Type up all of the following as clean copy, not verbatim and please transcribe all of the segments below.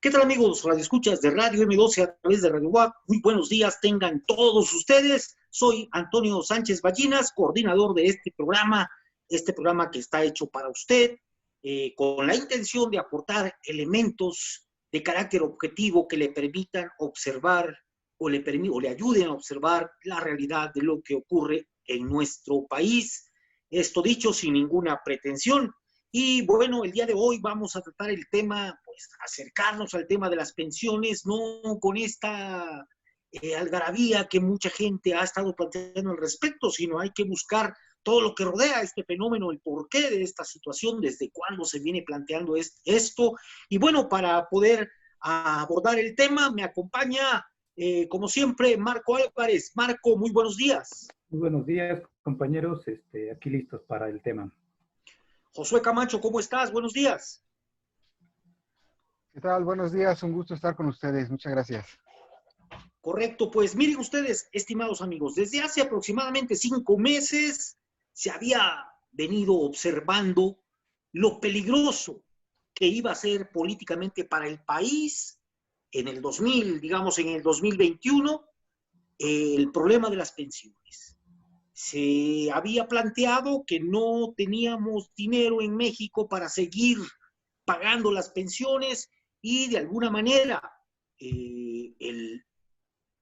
¿Qué tal, amigos radioescuchas de Radio M12 a través de Radio WAP? Muy buenos días tengan todos ustedes. Soy Antonio Sánchez Ballinas, coordinador de este programa que está hecho para usted, con la intención de aportar elementos de carácter objetivo que le permitan observar o le ayuden a observar la realidad de lo que ocurre en nuestro país. Esto dicho sin ninguna pretensión. Y bueno, el día de hoy vamos a tratar el tema, pues acercarnos al tema de las pensiones, no con esta algarabía que mucha gente ha estado planteando al respecto, sino hay que buscar todo lo que rodea este fenómeno, el porqué de esta situación, desde cuándo se viene planteando esto. Y bueno, para poder abordar el tema, me acompaña, como siempre, Marco Álvarez. Marco, muy buenos días. Muy buenos días, compañeros. Aquí listos para el tema. Josué Camacho, ¿cómo estás? Buenos días. ¿Qué tal? Buenos días, un gusto estar con ustedes. Muchas gracias. Correcto, pues miren ustedes, estimados amigos, desde hace aproximadamente 5 meses se había venido observando lo peligroso que iba a ser políticamente para el país en el 2000, digamos en el 2021, el problema de las pensiones. Se había planteado que no teníamos dinero en México para seguir pagando las pensiones y de alguna manera el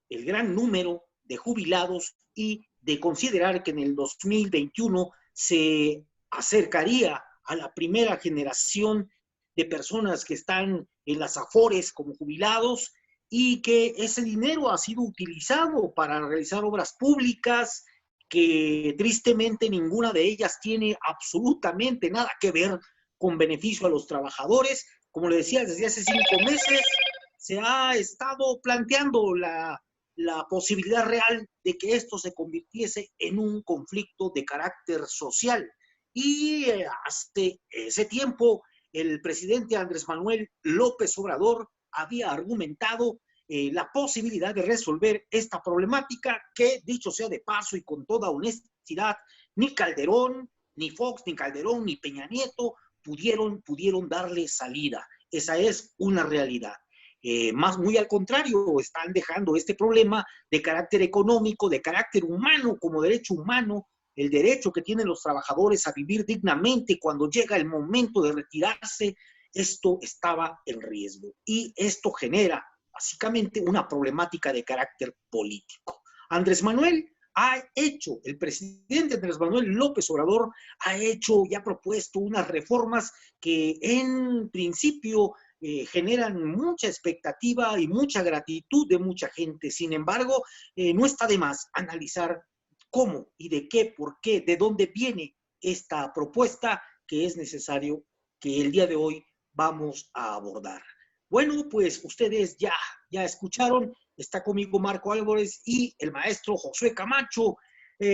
gran número de jubilados y de considerar que en el 2021 se acercaría a la primera generación de personas que están en las afores como jubilados y que ese dinero ha sido utilizado para realizar obras públicas que tristemente ninguna de ellas tiene absolutamente nada que ver con beneficio a los trabajadores. Como le decía, desde hace 5 meses se ha estado planteando la posibilidad real de que esto se convirtiese en un conflicto de carácter social. Y hace ese tiempo el presidente Andrés Manuel López Obrador había argumentado la posibilidad de resolver esta problemática que, dicho sea de paso y con toda honestidad, ni Calderón, ni Fox, ni Calderón, ni Peña Nieto pudieron darle salida. Esa es una realidad. Más muy al contrario, están dejando este problema de carácter económico, de carácter humano, como derecho humano, el derecho que tienen los trabajadores a vivir dignamente cuando llega el momento de retirarse. Esto estaba en riesgo y esto genera básicamente una problemática de carácter político. Andrés Manuel el presidente Andrés Manuel López Obrador ha hecho y ha propuesto unas reformas que en principio generan mucha expectativa y mucha gratitud de mucha gente. Sin embargo, no está de más analizar cómo y de qué, por qué, de dónde viene esta propuesta que es necesario que el día de hoy vamos a abordar. Bueno, pues ustedes ya escucharon, está conmigo Marco Álvarez y el maestro Josué Camacho.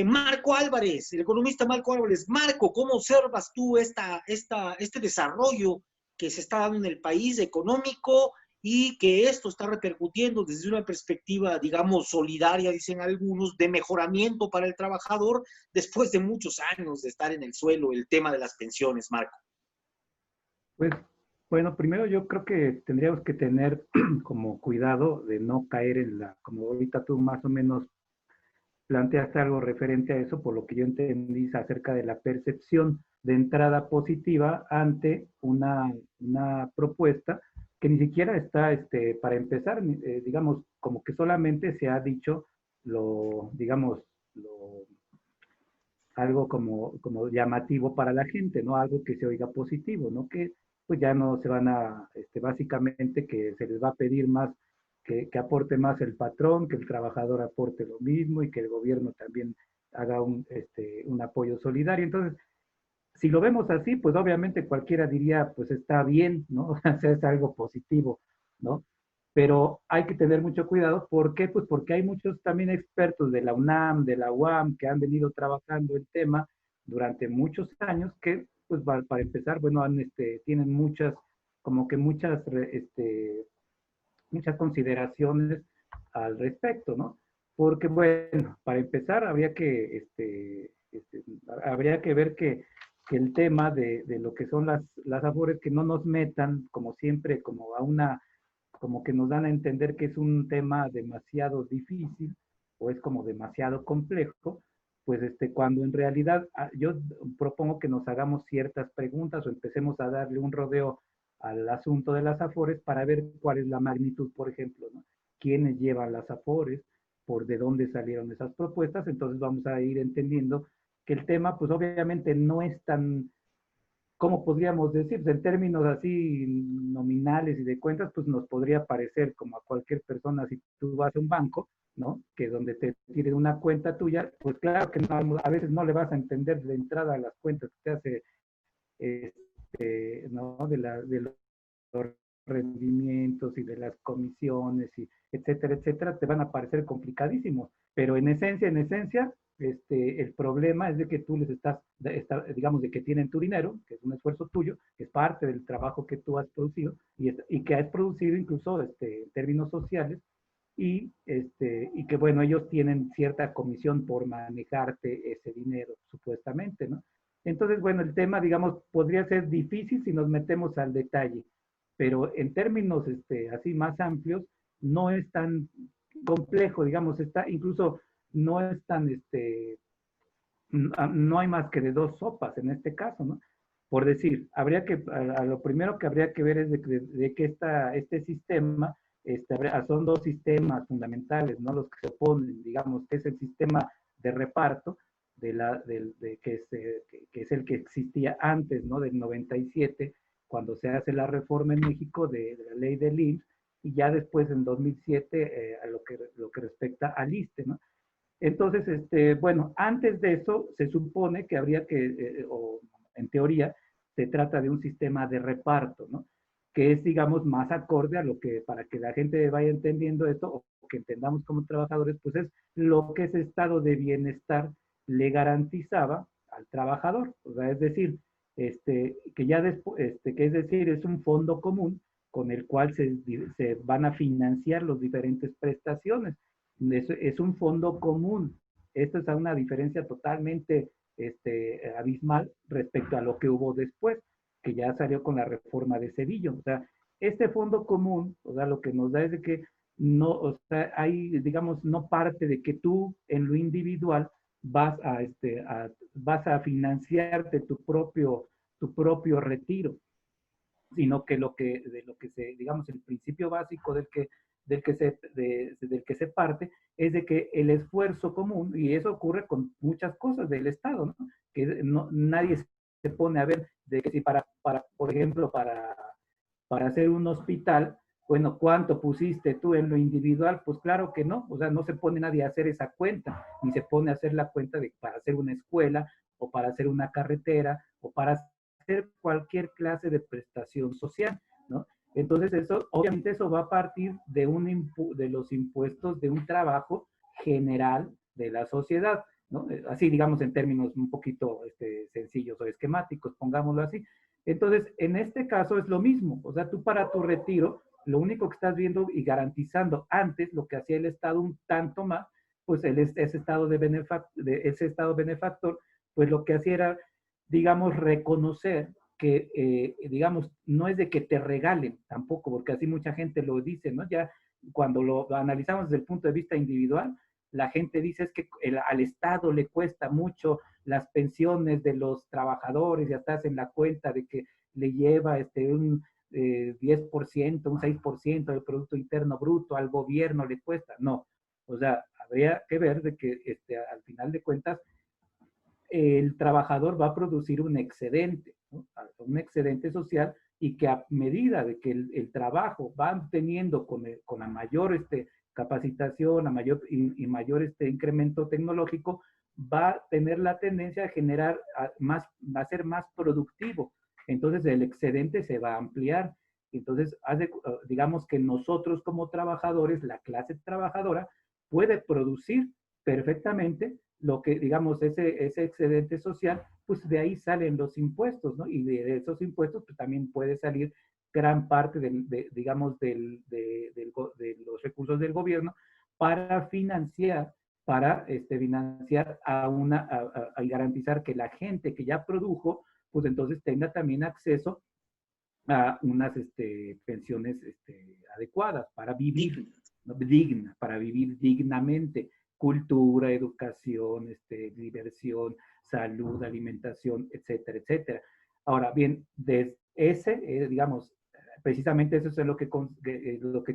Marco Álvarez, el economista Marco Álvarez. Marco, ¿cómo observas tú este desarrollo que se está dando en el país económico y que esto está repercutiendo desde una perspectiva, digamos, solidaria, dicen algunos, de mejoramiento para el trabajador después de muchos años de estar en el suelo, el tema de las pensiones, Marco? Pues, bueno, primero yo creo que tendríamos que tener como cuidado de no caer en como ahorita tú más o menos planteaste algo referente a eso, por lo que yo entendí acerca de la percepción de entrada positiva ante una propuesta que ni siquiera está, para empezar, digamos, como que solamente se ha dicho algo como llamativo para la gente, ¿no? Algo que se oiga positivo, ¿no? Que pues ya no se van básicamente que se les va a pedir más, que aporte más el patrón, que el trabajador aporte lo mismo y que el gobierno también haga un apoyo solidario. Entonces, si lo vemos así, pues obviamente cualquiera diría, pues está bien, ¿no? O sea, es algo positivo, ¿no? Pero hay que tener mucho cuidado. ¿Por qué? Pues porque hay muchos también expertos de la UNAM, de la UAM, que han venido trabajando el tema durante muchos años, que, pues para empezar, bueno, tienen muchas consideraciones al respecto, ¿no? Porque, bueno, para empezar, habría que ver que que el tema de lo que son las afores, que no nos metan, como siempre, como a una, como que nos dan a entender que es un tema demasiado difícil o es como demasiado complejo, pues cuando en realidad yo propongo que nos hagamos ciertas preguntas o empecemos a darle un rodeo al asunto de las afores para ver cuál es la magnitud, por ejemplo, ¿no? ¿Quiénes llevan las afores? ¿Por de dónde salieron esas propuestas? Entonces vamos a ir entendiendo que el tema, pues obviamente no es tan, ¿cómo podríamos decir? En términos así nominales y de cuentas, pues nos podría parecer como a cualquier persona si tú vas a un banco, ¿no? Que donde te tiren una cuenta tuya, pues claro que no, a veces no le vas a entender de entrada a las cuentas que te hace, ¿no? De los rendimientos y de las comisiones y etcétera, etcétera, te van a parecer complicadísimos. Pero en esencia, el problema es de que tú les digamos, de que tienen tu dinero, que es un esfuerzo tuyo, que es parte del trabajo que tú has producido y que has producido incluso en términos sociales, y que, bueno, ellos tienen cierta comisión por manejarte ese dinero, supuestamente, ¿no? Entonces, bueno, el tema, digamos, podría ser difícil si nos metemos al detalle, pero en términos así más amplios, no es tan complejo, digamos, incluso no es tan, no hay más que de dos sopas en este caso, ¿no? Por decir, lo primero que habría que ver es de que este sistema, son dos sistemas fundamentales, ¿no? Los que se oponen, digamos, que es el sistema de reparto, que es el que existía antes, ¿no? Del 97, cuando se hace la reforma en México de la ley del IMSS, y ya después en 2007 a lo que respecta al ISSSTE, ¿no? Entonces, bueno, antes de eso se supone que habría o en teoría, se trata de un sistema de reparto, ¿no? Que es, digamos, más acorde a lo que, para que la gente vaya entendiendo esto, o que entendamos como trabajadores, pues es lo que ese estado de bienestar le garantizaba al trabajador. O sea, es decir, que ya después, que es decir, es un fondo común con el cual se van a financiar las diferentes prestaciones. Es un fondo común. Esto es una diferencia totalmente abismal respecto a lo que hubo después, que ya salió con la reforma de Cedillo. O sea, este fondo común, o sea, lo que nos da es de que no, o sea, hay, digamos, no parte de que tú en lo individual vas a financiarte tu propio retiro, sino que de lo que digamos, el principio básico del que se parte es de que el esfuerzo común, y eso ocurre con muchas cosas del Estado, ¿no? Que nadie se pone a ver de que si por ejemplo, para hacer un hospital, bueno, ¿cuánto pusiste tú en lo individual? Pues claro que no, o sea, no se pone nadie a hacer esa cuenta, ni se pone a hacer la cuenta para hacer una escuela, o para hacer una carretera, o para hacer cualquier clase de prestación social, ¿no? Entonces, obviamente eso va a partir de los impuestos de un trabajo general de la sociedad, ¿no? Así, digamos, en términos un poquito sencillos o esquemáticos, pongámoslo así. Entonces, en este caso es lo mismo, o sea, tú para tu retiro, lo único que estás viendo y garantizando antes, lo que hacía el Estado un tanto más, pues ese estado benefactor, pues lo que hacía era, digamos, reconocer que, digamos, no es de que te regalen tampoco, porque así mucha gente lo dice, ¿no? Ya cuando lo analizamos desde el punto de vista individual, la gente dice es que al Estado le cuesta mucho las pensiones de los trabajadores, ya estás en la cuenta de que le lleva un 10%, un 6% del Producto Interno Bruto, al gobierno le cuesta. No, o sea, habría que ver de que al final de cuentas el trabajador va a producir un excedente, ¿no? Un excedente social, y que a medida de que el trabajo va teniendo con la mayor capacitación, y mayor incremento tecnológico, va a tener la tendencia a generar va a ser más productivo. Entonces el excedente se va a ampliar. Entonces, digamos que nosotros como trabajadores, la clase trabajadora, puede producir perfectamente lo que, digamos, ese excedente social, pues de ahí salen los impuestos, ¿no? Y de esos impuestos pues, también puede salir gran parte, digamos, de los recursos del gobierno para financiar, y garantizar que la gente que ya produjo, pues entonces tenga también acceso a unas pensiones adecuadas para vivir, Digna. ¿no? Digna, para vivir dignamente. Cultura, educación, diversión, salud, alimentación, etcétera, etcétera. Ahora bien, de ese, digamos, precisamente eso es en lo que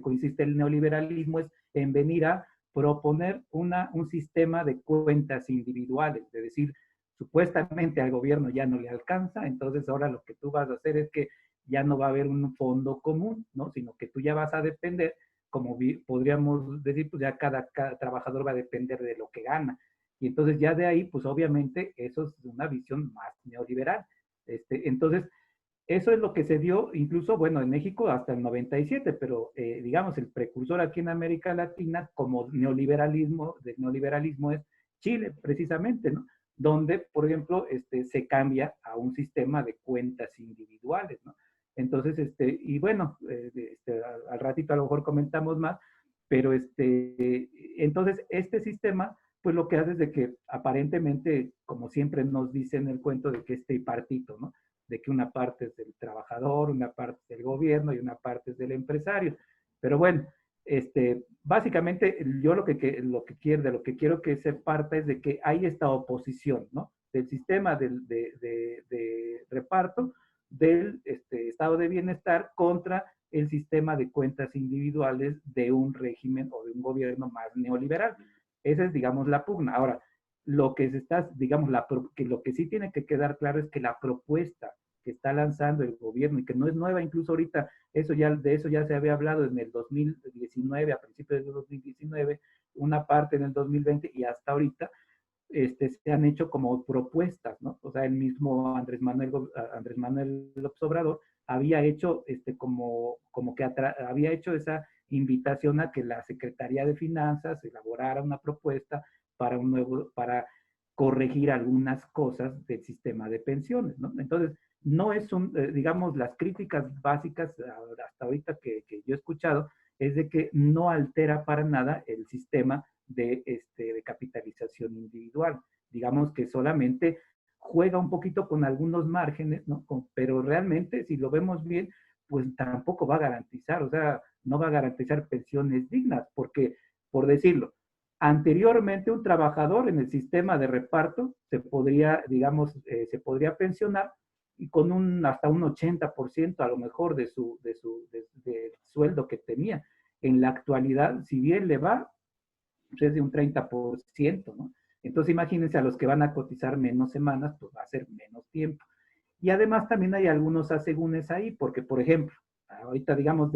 consiste el neoliberalismo, es en venir a proponer un sistema de cuentas individuales, es decir, supuestamente al gobierno ya no le alcanza, entonces ahora lo que tú vas a hacer es que ya no va a haber un fondo común, ¿no? Sino que tú ya vas a depender, como podríamos decir, pues ya cada trabajador va a depender de lo que gana. Y entonces ya de ahí, pues obviamente eso es una visión más neoliberal. Entonces, eso es lo que se dio, incluso, bueno, en México hasta el 97, pero digamos, el precursor aquí en América Latina como de neoliberalismo es Chile, precisamente, ¿no? Donde, por ejemplo, se cambia a un sistema de cuentas individuales, ¿no? Entonces, y bueno, al ratito a lo mejor comentamos más, pero entonces este sistema, pues lo que hace es de que aparentemente, como siempre nos dicen el cuento de que es tripartito, ¿no? De que una parte es del trabajador, una parte es del gobierno y una parte es del empresario. Pero bueno, básicamente yo lo que quiero, de lo que quiero que se parta es de que hay esta oposición, ¿no? Del sistema de reparto del estado de bienestar contra el sistema de cuentas individuales de un régimen o de un gobierno más neoliberal. Esa es, digamos, la pugna. Ahora, lo que se está, digamos, lo que sí tiene que quedar claro es que la propuesta que está lanzando el gobierno y que no es nueva, incluso ahorita, de eso ya se había hablado en el 2019, a principios del 2019, una parte en el 2020 y hasta ahorita, se han hecho como propuestas, ¿no? O sea, el mismo Andrés Manuel López Obrador había hecho, como que había hecho esa invitación a que la Secretaría de Finanzas elaborara una propuesta para corregir algunas cosas del sistema de pensiones, ¿no? Entonces, no es digamos, las críticas básicas hasta ahorita que yo he escuchado es de que no altera para nada el sistema de capitalización individual. Digamos que solamente juega un poquito con algunos márgenes, ¿no? Pero realmente, si lo vemos bien, pues tampoco va a garantizar, o sea, no va a garantizar pensiones dignas, porque, por decirlo, anteriormente un trabajador en el sistema de reparto se podría, digamos, se podría pensionar y con hasta un 80% a lo mejor de sueldo que tenía. En la actualidad, si bien le va, es de un 30%, ¿no? Entonces imagínense a los que van a cotizar menos semanas, pues va a ser menos tiempo. Y además también hay algunos asegúnes ahí, porque por ejemplo, ahorita digamos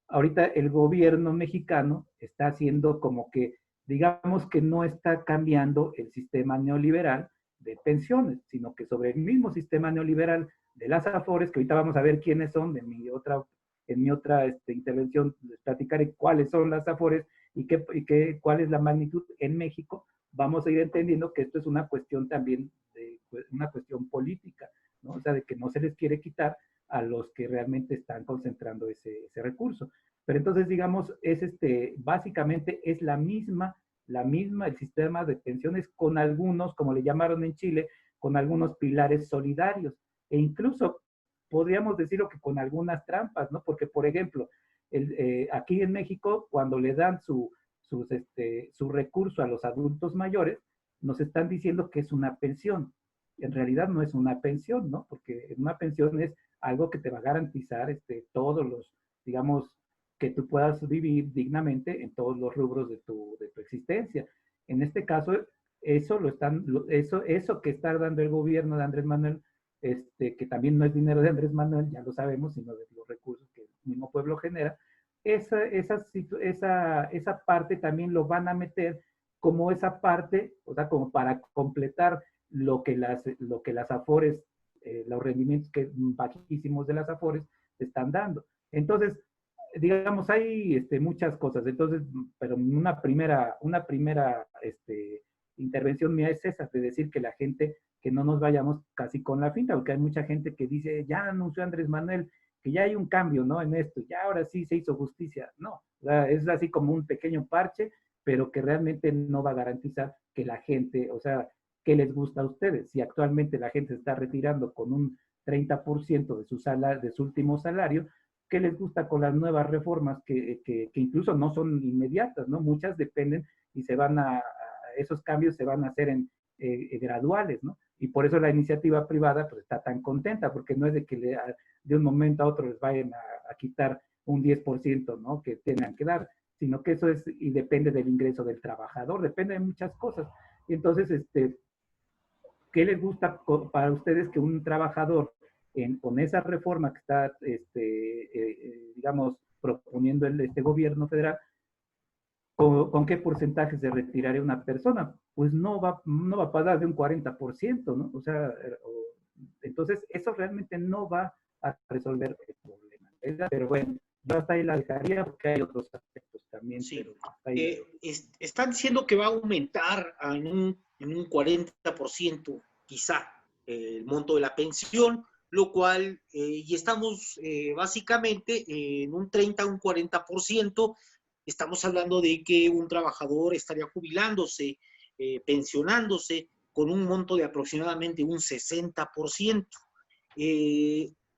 ahorita el gobierno mexicano está haciendo como que, digamos que no está cambiando el sistema neoliberal de pensiones, sino que sobre el mismo sistema neoliberal de las AFORES, que ahorita vamos a ver quiénes son, en mi otra intervención les platicaré cuáles son las AFORES y cuál es la magnitud en México, vamos a ir entendiendo que esto es una cuestión también, una cuestión política, ¿no? O sea, de que no se les quiere quitar a los que realmente están concentrando ese recurso. Pero entonces, digamos, básicamente es la misma, el sistema de pensiones con algunos, como le llamaron en Chile, con algunos pilares solidarios. E incluso podríamos decirlo que con algunas trampas, ¿no? Porque, por ejemplo, aquí en México, cuando le dan su recurso a los adultos mayores, nos están diciendo que es una pensión. En realidad no es una pensión, ¿no? Porque una pensión es algo que te va a garantizar todos los, digamos, que tú puedas vivir dignamente en todos los rubros de tu existencia. En este caso, eso que está dando el gobierno de Andrés Manuel, que también no es dinero de Andrés Manuel, ya lo sabemos, sino de los recursos que el mismo pueblo genera, esa parte también lo van a meter como esa parte, o sea, como para completar lo que las AFORES, los rendimientos bajísimos de las AFORES están dando. Entonces, digamos, hay muchas cosas. Entonces, pero una primera intervención mía es esa, de decir que la gente, que no nos vayamos casi con la finta, porque hay mucha gente que dice, ya anunció Andrés Manuel, que ya hay un cambio, ¿no? En esto, ya ahora sí se hizo justicia. No, o sea, es así como un pequeño parche, pero que realmente no va a garantizar que la gente, o sea, ¿qué les gusta a ustedes? Si actualmente la gente se está retirando con un 30% de su salario, de su último salario, ¿qué les gusta con las nuevas reformas que incluso no son inmediatas, ¿no? Muchas dependen y se van esos cambios se van a hacer graduales, ¿no? Y por eso la iniciativa privada pues está tan contenta, porque no es de que de un momento a otro les vayan a quitar un 10%, ¿no? Que tengan que dar, sino que eso es, y depende del ingreso del trabajador, depende de muchas cosas. Y entonces, ¿qué les gusta para ustedes que un trabajador con esa reforma que está, digamos, proponiendo este gobierno federal, ¿con qué porcentaje se retiraría una persona? Pues no va a pasar de un 40%, ¿no? O sea, entonces eso realmente no va a resolver el problema, ¿verdad? Pero bueno, yo hasta ahí la dejaría porque hay otros aspectos también. Sí. Pero ahí... Están diciendo que va a aumentar en un 40% quizá el monto de la pensión, lo cual, y estamos básicamente en un 30 a un 40%. Estamos hablando de que un trabajador estaría jubilándose, pensionándose con un monto de aproximadamente un 60%.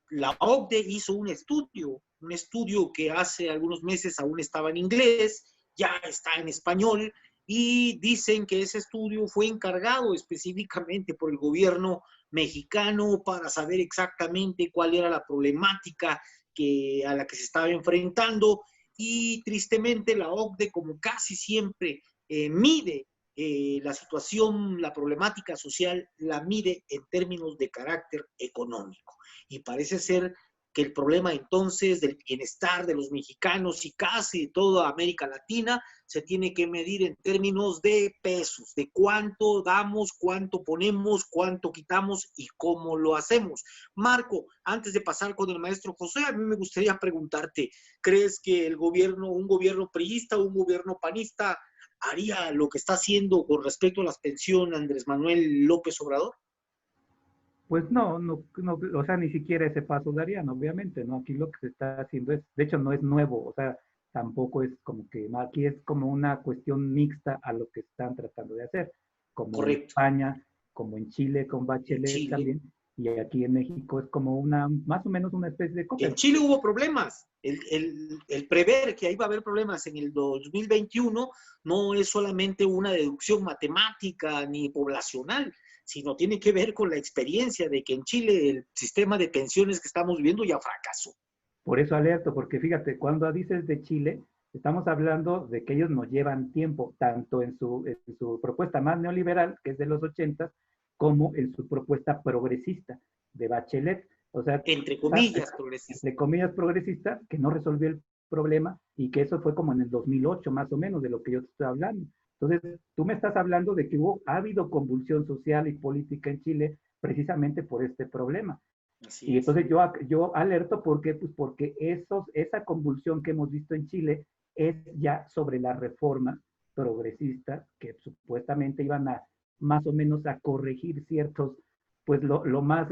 La OCDE hizo un estudio que hace algunos meses aún estaba en inglés, ya está en español, y dicen que ese estudio fue encargado específicamente por el gobierno mexicano para saber exactamente cuál era la problemática a la que se estaba enfrentando, y tristemente la OCDE, como casi siempre, mide la situación, la problemática social, la mide en términos de carácter económico. Y parece ser que el problema entonces del bienestar de los mexicanos y casi de toda América Latina se tiene que medir en términos de pesos, de cuánto damos, cuánto ponemos, cuánto quitamos y cómo lo hacemos. Marco, antes de pasar con el maestro José, a mí me gustaría preguntarte, ¿crees que un gobierno priista o un gobierno panista haría lo que está haciendo con respecto a las pensiones Andrés Manuel López Obrador? Pues no, o sea, ni siquiera ese paso darían, obviamente, ¿no? Aquí lo que se está haciendo de hecho, no es nuevo, o sea, tampoco es como que, aquí es como una cuestión mixta a lo que están tratando de hacer, como en Correcto. España, como en Chile con Bachelet Chile. también, y aquí en México es como más o menos una especie de copia. En Chile hubo problemas. El prever que ahí va a haber problemas en el 2021 no es solamente una deducción matemática ni poblacional, sino tiene que ver con la experiencia de que en Chile el sistema de pensiones que estamos viviendo ya fracasó. Por eso alerto, porque fíjate, cuando dices de Chile, estamos hablando de que ellos nos llevan tiempo, tanto en su propuesta más neoliberal, que es de los 80, como en su propuesta progresista de Bachelet. O sea, entre comillas, progresista. Entre comillas, progresista, que no resolvió el problema y que eso fue como en el 2008, más o menos, de lo que yo te estoy hablando. Entonces, tú me estás hablando de que ha habido convulsión social y política en Chile precisamente por este problema. Así y entonces yo alerto porque, pues porque esa convulsión que hemos visto en Chile es ya sobre la reforma progresista que supuestamente iban a más o menos a corregir ciertos, pues lo más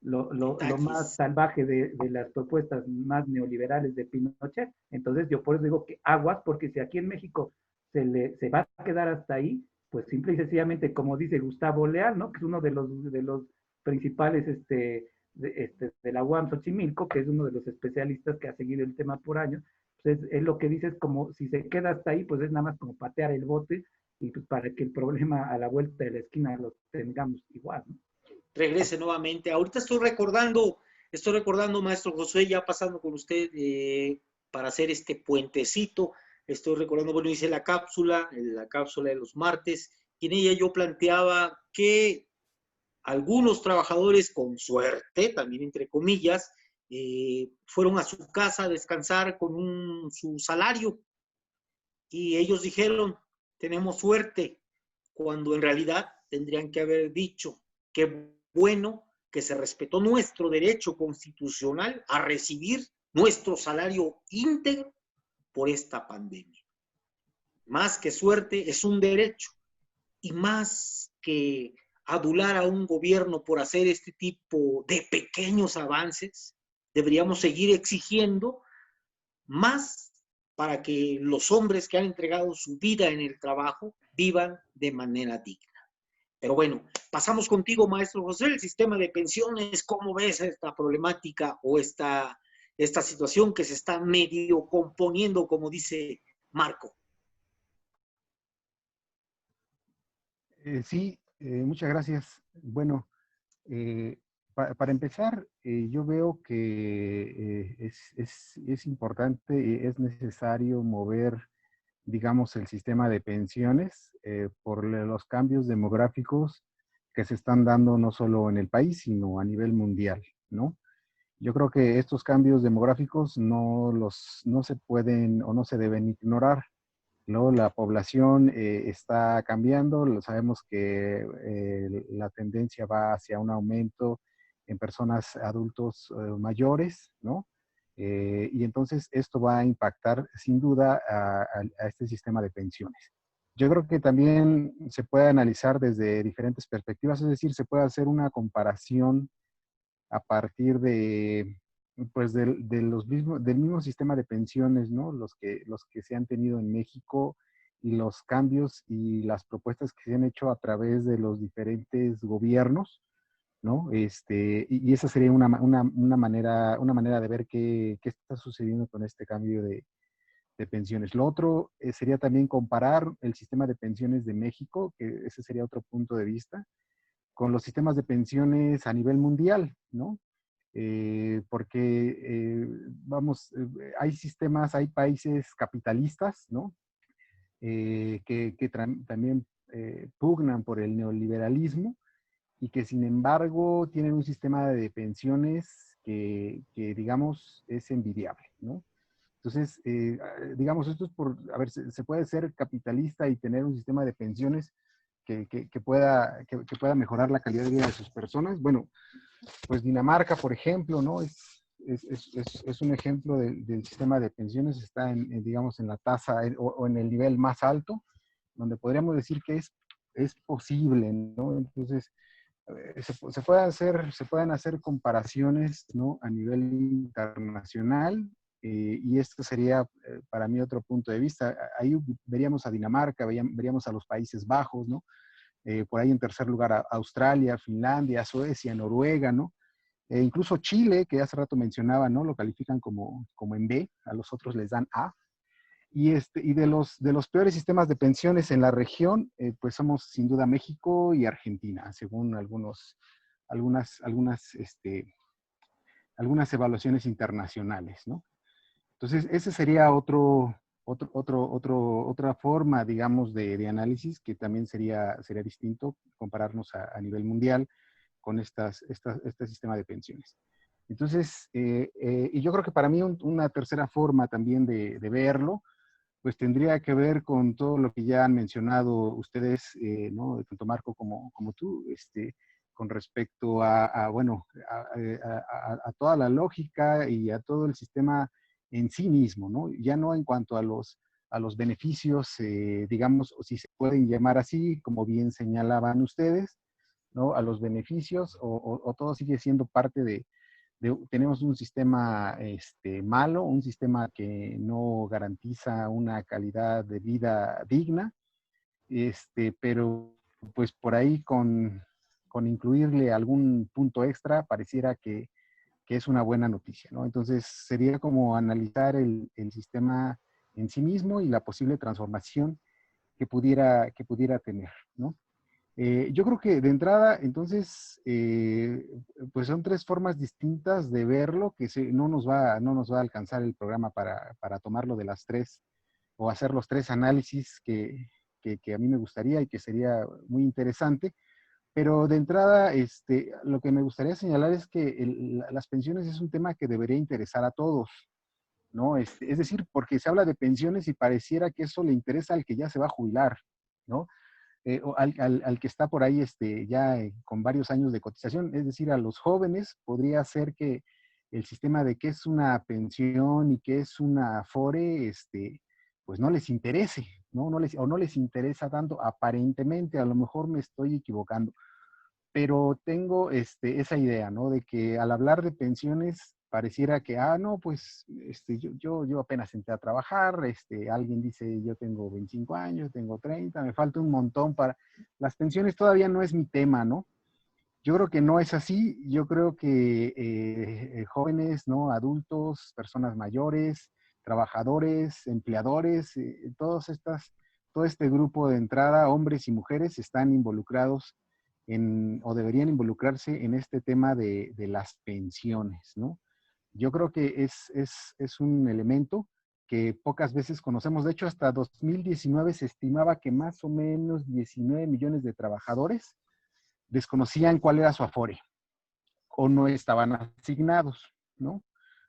lo más salvaje de las propuestas más neoliberales de Pinochet. Entonces yo por eso digo que aguas, porque si aquí en México se va a quedar hasta ahí, pues simple y sencillamente, como dice Gustavo Leal, ¿no? Que es uno de los principales de la UAM Xochimilco, que es uno de los especialistas que ha seguido el tema por años. Pues es lo que dice, es como si se queda hasta ahí, pues es nada más como patear el bote y pues para que el problema a la vuelta de la esquina lo tengamos igual, ¿no? Regrese nuevamente. Ahorita estoy recordando, maestro José, ya pasando con usted para hacer este puentecito. Estoy recordando, bueno, hice la cápsula de los martes, y en ella yo planteaba que algunos trabajadores con suerte, también entre comillas, fueron a su casa a descansar con su salario, y ellos dijeron, tenemos suerte, cuando en realidad tendrían que haber dicho, qué bueno que se respetó nuestro derecho constitucional a recibir nuestro salario íntegro por esta pandemia. Más que suerte, es un derecho, y más que adular a un gobierno por hacer este tipo de pequeños avances, deberíamos seguir exigiendo más para que los hombres que han entregado su vida en el trabajo vivan de manera digna. Pero bueno, pasamos contigo, maestro José, el sistema de pensiones. ¿Cómo ves esta problemática o esta situación que se está medio componiendo, como dice Marco? Sí, muchas gracias. Bueno, eh, para empezar, yo veo que es importante y es necesario mover, digamos, el sistema de pensiones por los cambios demográficos que se están dando no solo en el país, sino a nivel mundial, ¿no? Yo creo que estos cambios demográficos no se pueden o no se deben ignorar, ¿no? La población está cambiando, lo sabemos que la tendencia va hacia un aumento en personas adultos mayores, ¿no? Y entonces esto va a impactar sin duda a este sistema de pensiones. Yo creo que también se puede analizar desde diferentes perspectivas, es decir, se puede hacer una comparación a partir de, pues, del mismo sistema de pensiones, ¿no? Los que se han tenido en México y los cambios y las propuestas que se han hecho a través de los diferentes gobiernos, ¿no? Y esa sería una manera de ver qué está sucediendo con este cambio de pensiones. Lo otro sería también comparar el sistema de pensiones de México, que ese sería otro punto de vista, con los sistemas de pensiones a nivel mundial, ¿no? Porque, hay sistemas, hay países capitalistas, ¿no? También pugnan por el neoliberalismo y que sin embargo tienen un sistema de pensiones digamos, es envidiable, ¿no? Entonces, digamos, esto es a ver, se puede ser capitalista y tener un sistema de pensiones que pueda mejorar la calidad de vida de sus personas. Bueno, pues Dinamarca, por ejemplo, ¿no? Es un ejemplo del sistema de pensiones, está digamos, en la tasa o en el nivel más alto, donde podríamos decir que es posible, ¿no? Entonces, se pueden hacer comparaciones, ¿no? A nivel internacional, y esto sería para mí otro punto de vista. Ahí veríamos a Dinamarca, veríamos a los Países Bajos, ¿no? Por ahí en tercer lugar a Australia, Finlandia, Suecia, Noruega, ¿no? Incluso Chile, que hace rato mencionaba, ¿no? Lo califican como en B, a los otros les dan A. Y de los peores sistemas de pensiones en la región, pues somos sin duda México y Argentina, según algunas, algunas evaluaciones internacionales, ¿no? Entonces, ese sería otra forma, digamos, de análisis que también sería distinto compararnos a nivel mundial con este sistema de pensiones. Entonces, y yo creo que para mí una tercera forma también de verlo, pues tendría que ver con todo lo que ya han mencionado ustedes, ¿no? Tanto Marco como tú, con respecto bueno, a toda la lógica y a todo el sistema en sí mismo, ¿no? Ya no en cuanto a los beneficios, digamos, o si se pueden llamar así, como bien señalaban ustedes, ¿no? A los beneficios, o todo sigue siendo parte tenemos un sistema malo, un sistema que no garantiza una calidad de vida digna, pero pues por ahí con incluirle algún punto extra pareciera que es una buena noticia, ¿no? Entonces sería como analizar el sistema en sí mismo y la posible transformación que pudiera tener, ¿no? Yo creo que de entrada, entonces, pues son tres formas distintas de verlo, que no nos va a alcanzar el programa para tomarlo de las tres o hacer los tres análisis que a mí me gustaría y que sería muy interesante. Pero de entrada, lo que me gustaría señalar es que las pensiones es un tema que debería interesar a todos, ¿no? Es decir, porque se habla de pensiones y pareciera que eso le interesa al que ya se va a jubilar, ¿no? O al que está por ahí ya con varios años de cotización, es decir, a los jóvenes podría ser que el sistema de qué es una pensión y qué es una afore, pues no les interese, ¿no? O no les interesa tanto, aparentemente, a lo mejor me estoy equivocando, pero tengo esa idea, ¿no? De que al hablar de pensiones pareciera que, no, pues yo apenas entré a trabajar, alguien dice, yo tengo 25 años, tengo 30, me falta un montón para... Las pensiones todavía no es mi tema, ¿no? Yo creo que no es así. Yo creo que jóvenes, ¿no? Adultos, personas mayores, trabajadores, empleadores, todo este grupo de entrada, hombres y mujeres, están involucrados o deberían involucrarse en este tema de las pensiones, ¿no? Yo creo que es un elemento que pocas veces conocemos. De hecho, hasta 2019 se estimaba que más o menos 19 millones de trabajadores desconocían cuál era su Afore o no estaban asignados, ¿no?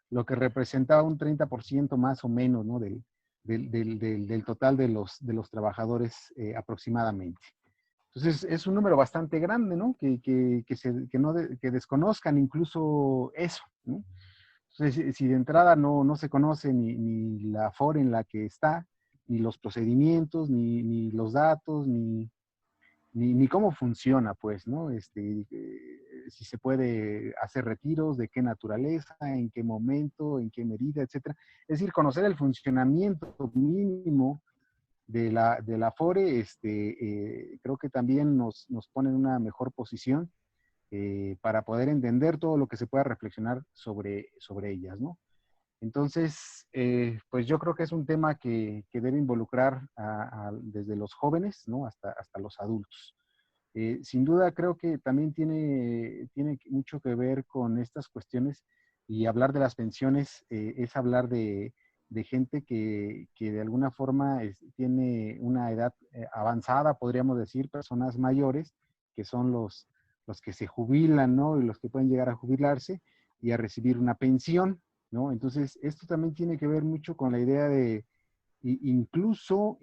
Lo que representaba un 30% más o menos, ¿no? Del total de los trabajadores aproximadamente. Entonces, es un número bastante grande, ¿no? Que desconozcan incluso eso, ¿no? Entonces, si de entrada no se conoce ni la Afore en la que está, ni los procedimientos, ni los datos, ni cómo funciona, pues, ¿no? Si se puede hacer retiros, de qué naturaleza, en qué momento, en qué medida, etcétera. Es decir, conocer el funcionamiento mínimo de la Afore, creo que también nos pone en una mejor posición para poder entender todo lo que se pueda reflexionar sobre ellas, ¿no? Entonces, pues yo creo que es un tema que debe involucrar desde los jóvenes, ¿no? hasta los adultos. Sin duda creo que también tiene mucho que ver con estas cuestiones, y hablar de las pensiones es hablar de gente que de alguna forma tiene una edad avanzada, podríamos decir, personas mayores, que son los que se jubilan, ¿no? Y los que pueden llegar a jubilarse y a recibir una pensión, ¿no? Entonces, esto también tiene que ver mucho con la idea de, incluso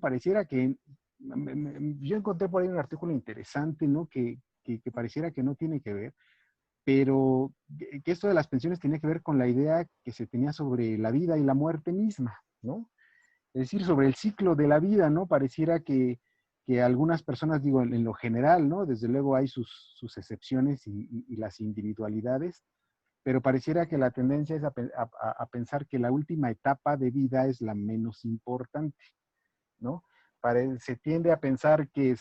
pareciera que yo encontré por ahí un artículo interesante, ¿no? Que pareciera que no tiene que ver, pero que esto de las pensiones tenía que ver con la idea que se tenía sobre la vida y la muerte misma, ¿no? Es decir, sobre el ciclo de la vida, ¿no? Pareciera que algunas personas, digo, en lo general, ¿no? Desde luego hay sus excepciones y las individualidades, pero pareciera que la tendencia es a pensar que la última etapa de vida es la menos importante, ¿no? Se tiende a pensar que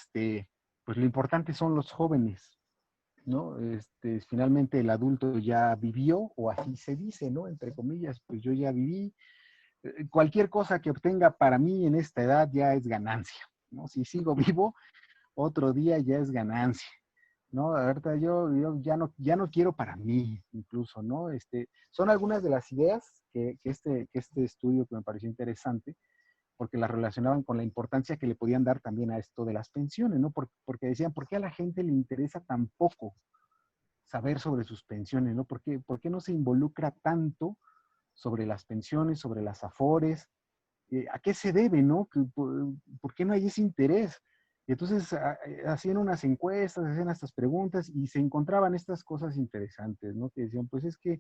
pues lo importante son los jóvenes, ¿no? Finalmente el adulto ya vivió, o así se dice, ¿no? Entre comillas, pues yo ya viví. Cualquier cosa que obtenga para mí en esta edad ya es ganancia, ¿no? Si sigo vivo, otro día ya es ganancia, ¿no? Ahorita yo ya no quiero para mí, incluso, ¿no? Son algunas de las ideas que este estudio, que me pareció interesante, porque las relacionaban con la importancia que le podían dar también a esto de las pensiones, ¿no? Porque decían, ¿por qué a la gente le interesa tan poco saber sobre sus pensiones, ¿no? ¿Por qué no se involucra tanto sobre las pensiones, sobre las afores? ¿A qué se debe, no? ¿Por qué no hay ese interés? Y entonces hacían unas encuestas, hacían estas preguntas y se encontraban estas cosas interesantes, ¿no? Que decían, pues es que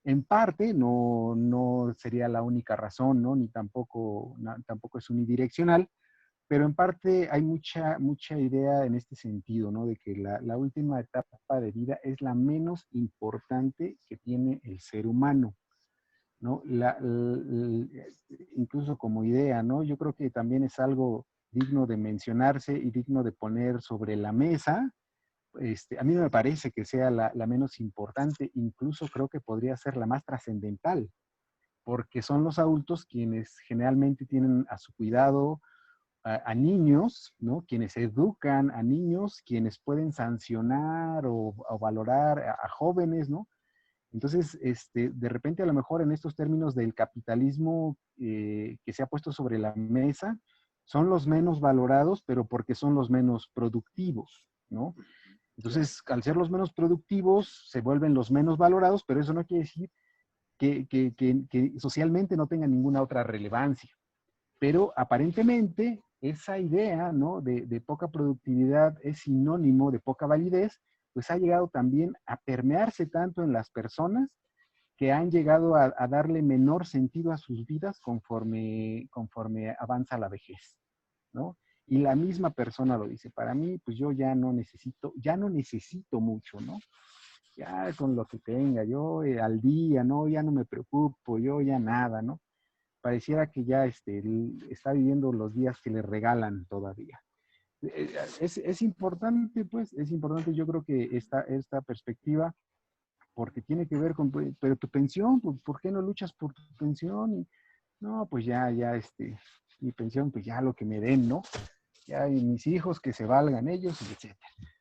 en parte no sería la única razón, ¿no? Ni tampoco es unidireccional, pero en parte hay mucha idea en este sentido, ¿no? De que la última etapa de vida es la menos importante que tiene el ser humano, ¿no? Incluso como idea, ¿no? Yo creo que también es algo digno de mencionarse y digno de poner sobre la mesa. A mí no me parece que sea la menos importante, incluso creo que podría ser la más trascendental, porque son los adultos quienes generalmente tienen a su cuidado a niños, ¿no? Quienes educan a niños, quienes pueden sancionar o valorar a jóvenes, ¿no? Entonces, de repente, a lo mejor en estos términos del capitalismo que se ha puesto sobre la mesa, son los menos valorados, pero porque son los menos productivos, ¿no? Entonces, al ser los menos productivos, se vuelven los menos valorados, pero eso no quiere decir que socialmente no tengan ninguna otra relevancia. Pero aparentemente, esa idea, ¿no? de poca productividad es sinónimo de poca validez, pues ha llegado también a permearse tanto en las personas que han llegado a darle menor sentido a sus vidas conforme avanza la vejez, ¿no? Y la misma persona lo dice, para mí, pues yo ya no necesito mucho, ¿no? ya con lo que tenga, yo al día, ¿no? Ya no me preocupo, yo ya nada, ¿no? Pareciera que ya está viviendo los días que le regalan todavía. Es importante, pues, es importante, yo creo que esta perspectiva, porque tiene que ver con, pues, pero tu pensión, pues, ¿por qué no luchas por tu pensión? Y, no, pues ya, mi pensión, pues ya lo que me den, ¿no? Ya, y mis hijos que se valgan ellos, etc.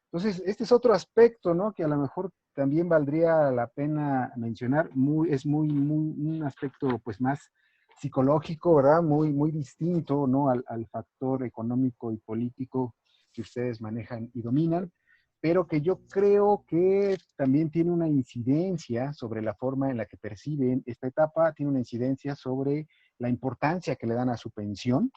Entonces, este es otro aspecto, ¿no? Que a lo mejor también valdría la pena mencionar. Es muy un aspecto, pues, más psicológico, ¿verdad? Muy distinto, ¿no? Al factor económico y político que ustedes manejan y dominan, pero que yo creo que también tiene una incidencia sobre la forma en la que perciben esta etapa, tiene una incidencia sobre la importancia que le dan a su pensión,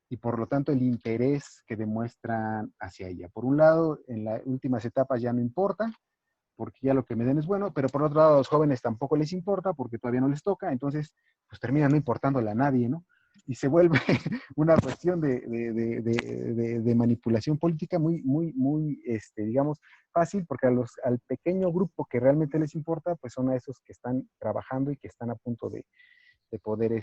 y por lo tanto el interés que demuestran hacia ella. Por un lado, en las últimas etapas ya no importa, porque ya lo que me den es bueno, pero por otro lado a los jóvenes tampoco les importa porque todavía no les toca, entonces pues termina no importándole a nadie, ¿no? Y se vuelve una cuestión de manipulación política muy, digamos, fácil, porque al pequeño grupo que realmente les importa, pues son a esos que están trabajando y que están a punto de poder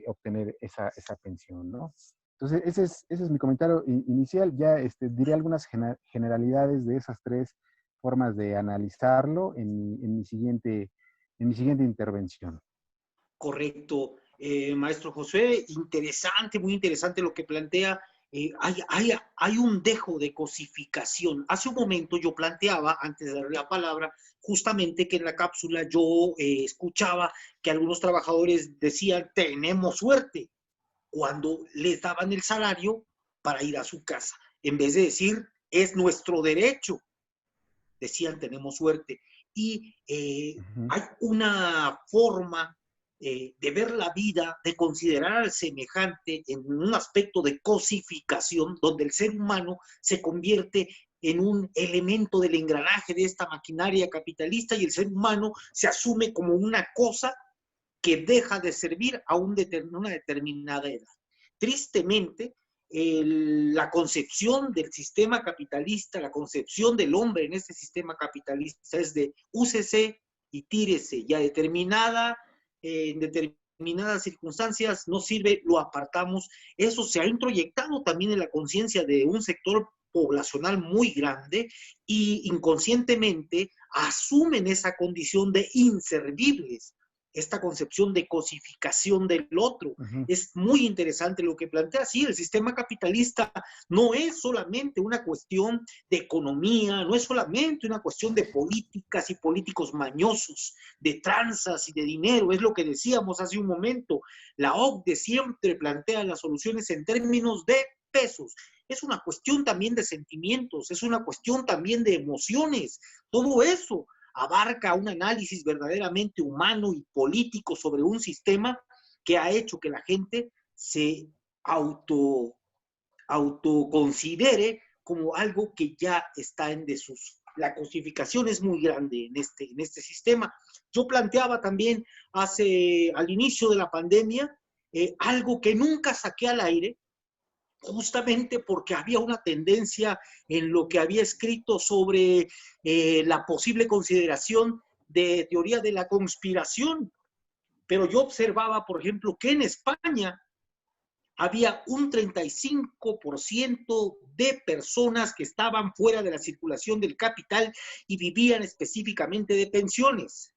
obtener esa pensión, ¿no? Entonces, ese es mi comentario inicial. Ya diré algunas generalidades de esas tres formas de analizarlo en mi siguiente intervención. Correcto, maestro José, interesante, muy interesante lo que plantea. Hay un dejo de cosificación. Hace un momento yo planteaba, antes de darle la palabra, justamente que en la cápsula yo escuchaba que algunos trabajadores decían, tenemos suerte, cuando les daban el salario para ir a su casa. En vez de decir, es nuestro derecho, decían, tenemos suerte. Y hay una forma de ver la vida, de considerar al semejante en un aspecto de cosificación, donde el ser humano se convierte en un elemento del engranaje de esta maquinaria capitalista y el ser humano se asume como una cosa que deja de servir a una determinada edad. Tristemente, la concepción del sistema capitalista, la concepción del hombre en este sistema capitalista es de úsese y tírese, y a en determinadas circunstancias no sirve, lo apartamos. Eso se ha introyectado también en la conciencia de un sector poblacional muy grande y inconscientemente asumen esa condición de inservibles, esta concepción de cosificación del otro. Es muy interesante lo que plantea. Sí, el sistema capitalista no es solamente una cuestión de economía, no es solamente una cuestión de políticas y políticos mañosos, de tranzas y de dinero, es lo que decíamos hace un momento. La OCDE siempre plantea las soluciones en términos de pesos. Es una cuestión también de sentimientos, es una cuestión también de emociones. Todo eso abarca un análisis verdaderamente humano y político sobre un sistema que ha hecho que la gente se autoconsidere como algo que ya está en desuso. La cosificación es muy grande en este sistema. Yo planteaba también al inicio de la pandemia algo que nunca saqué al aire, justamente porque había una tendencia en lo que había escrito sobre la posible consideración de teoría de la conspiración. Pero yo observaba, por ejemplo, que en España había un 35% de personas que estaban fuera de la circulación del capital y vivían específicamente de pensiones.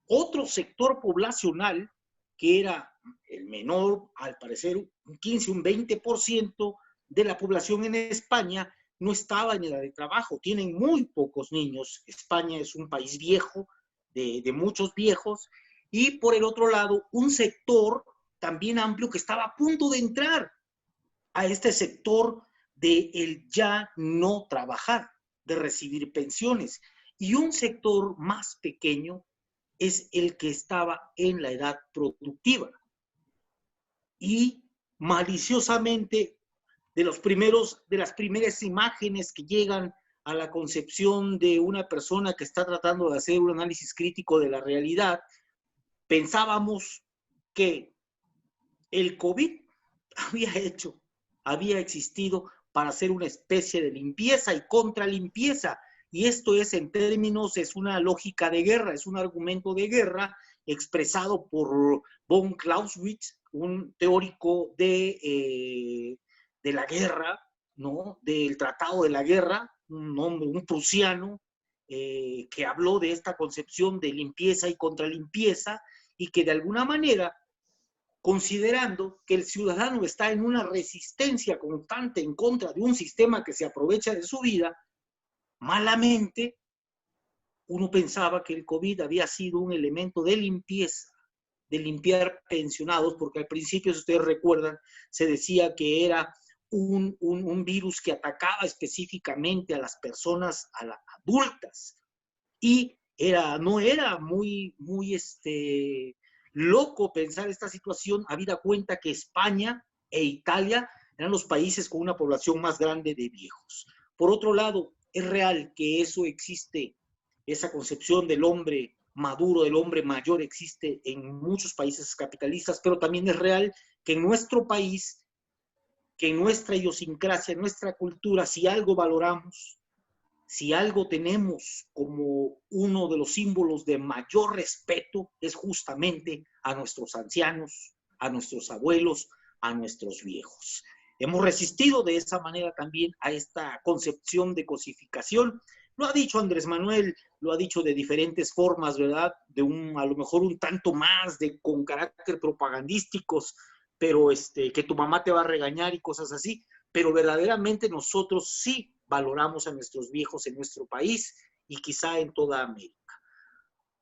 Otro sector poblacional, que era el menor, al parecer un 15, un 20% de la población en España, no estaba en edad de trabajo. Tienen muy pocos niños. España es un país viejo, de muchos viejos. Y por el otro lado, un sector también amplio que estaba a punto de entrar a este sector de el ya no trabajar, de recibir pensiones. Y un sector más pequeño es el que estaba en la edad productiva. Y maliciosamente, de las primeras imágenes que llegan a la concepción de una persona que está tratando de hacer un análisis crítico de la realidad, pensábamos que el COVID había existido para hacer una especie de limpieza y contralimpieza, Y esto es, en términos, es una lógica de guerra, es un argumento de guerra expresado por von Clausewitz, un teórico de la guerra, ¿no? Del Tratado de la Guerra, un hombre, un prusiano, que habló de esta concepción de limpieza y contralimpieza, y que de alguna manera, considerando que el ciudadano está en una resistencia constante en contra de un sistema que se aprovecha de su vida, malamente uno pensaba que el COVID había sido un elemento de limpieza, de limpiar pensionados, porque al principio, si ustedes recuerdan, se decía que era un virus que atacaba específicamente a las personas adultas, y no era muy loco pensar esta situación, habida cuenta que España e Italia eran los países con una población más grande de viejos. Por otro lado, es real que eso existe, esa concepción del hombre maduro, del hombre mayor, existe en muchos países capitalistas, pero también es real que en nuestro país, que en nuestra idiosincrasia, en nuestra cultura, si algo valoramos, si algo tenemos como uno de los símbolos de mayor respeto, es justamente a nuestros ancianos, a nuestros abuelos, a nuestros viejos. Hemos resistido de esa manera también a esta concepción de cosificación. Lo ha dicho Andrés Manuel, lo ha dicho de diferentes formas, ¿verdad? A lo mejor un tanto más con carácter propagandísticos, pero que tu mamá te va a regañar y cosas así. Pero verdaderamente nosotros sí valoramos a nuestros viejos en nuestro país y quizá en toda América.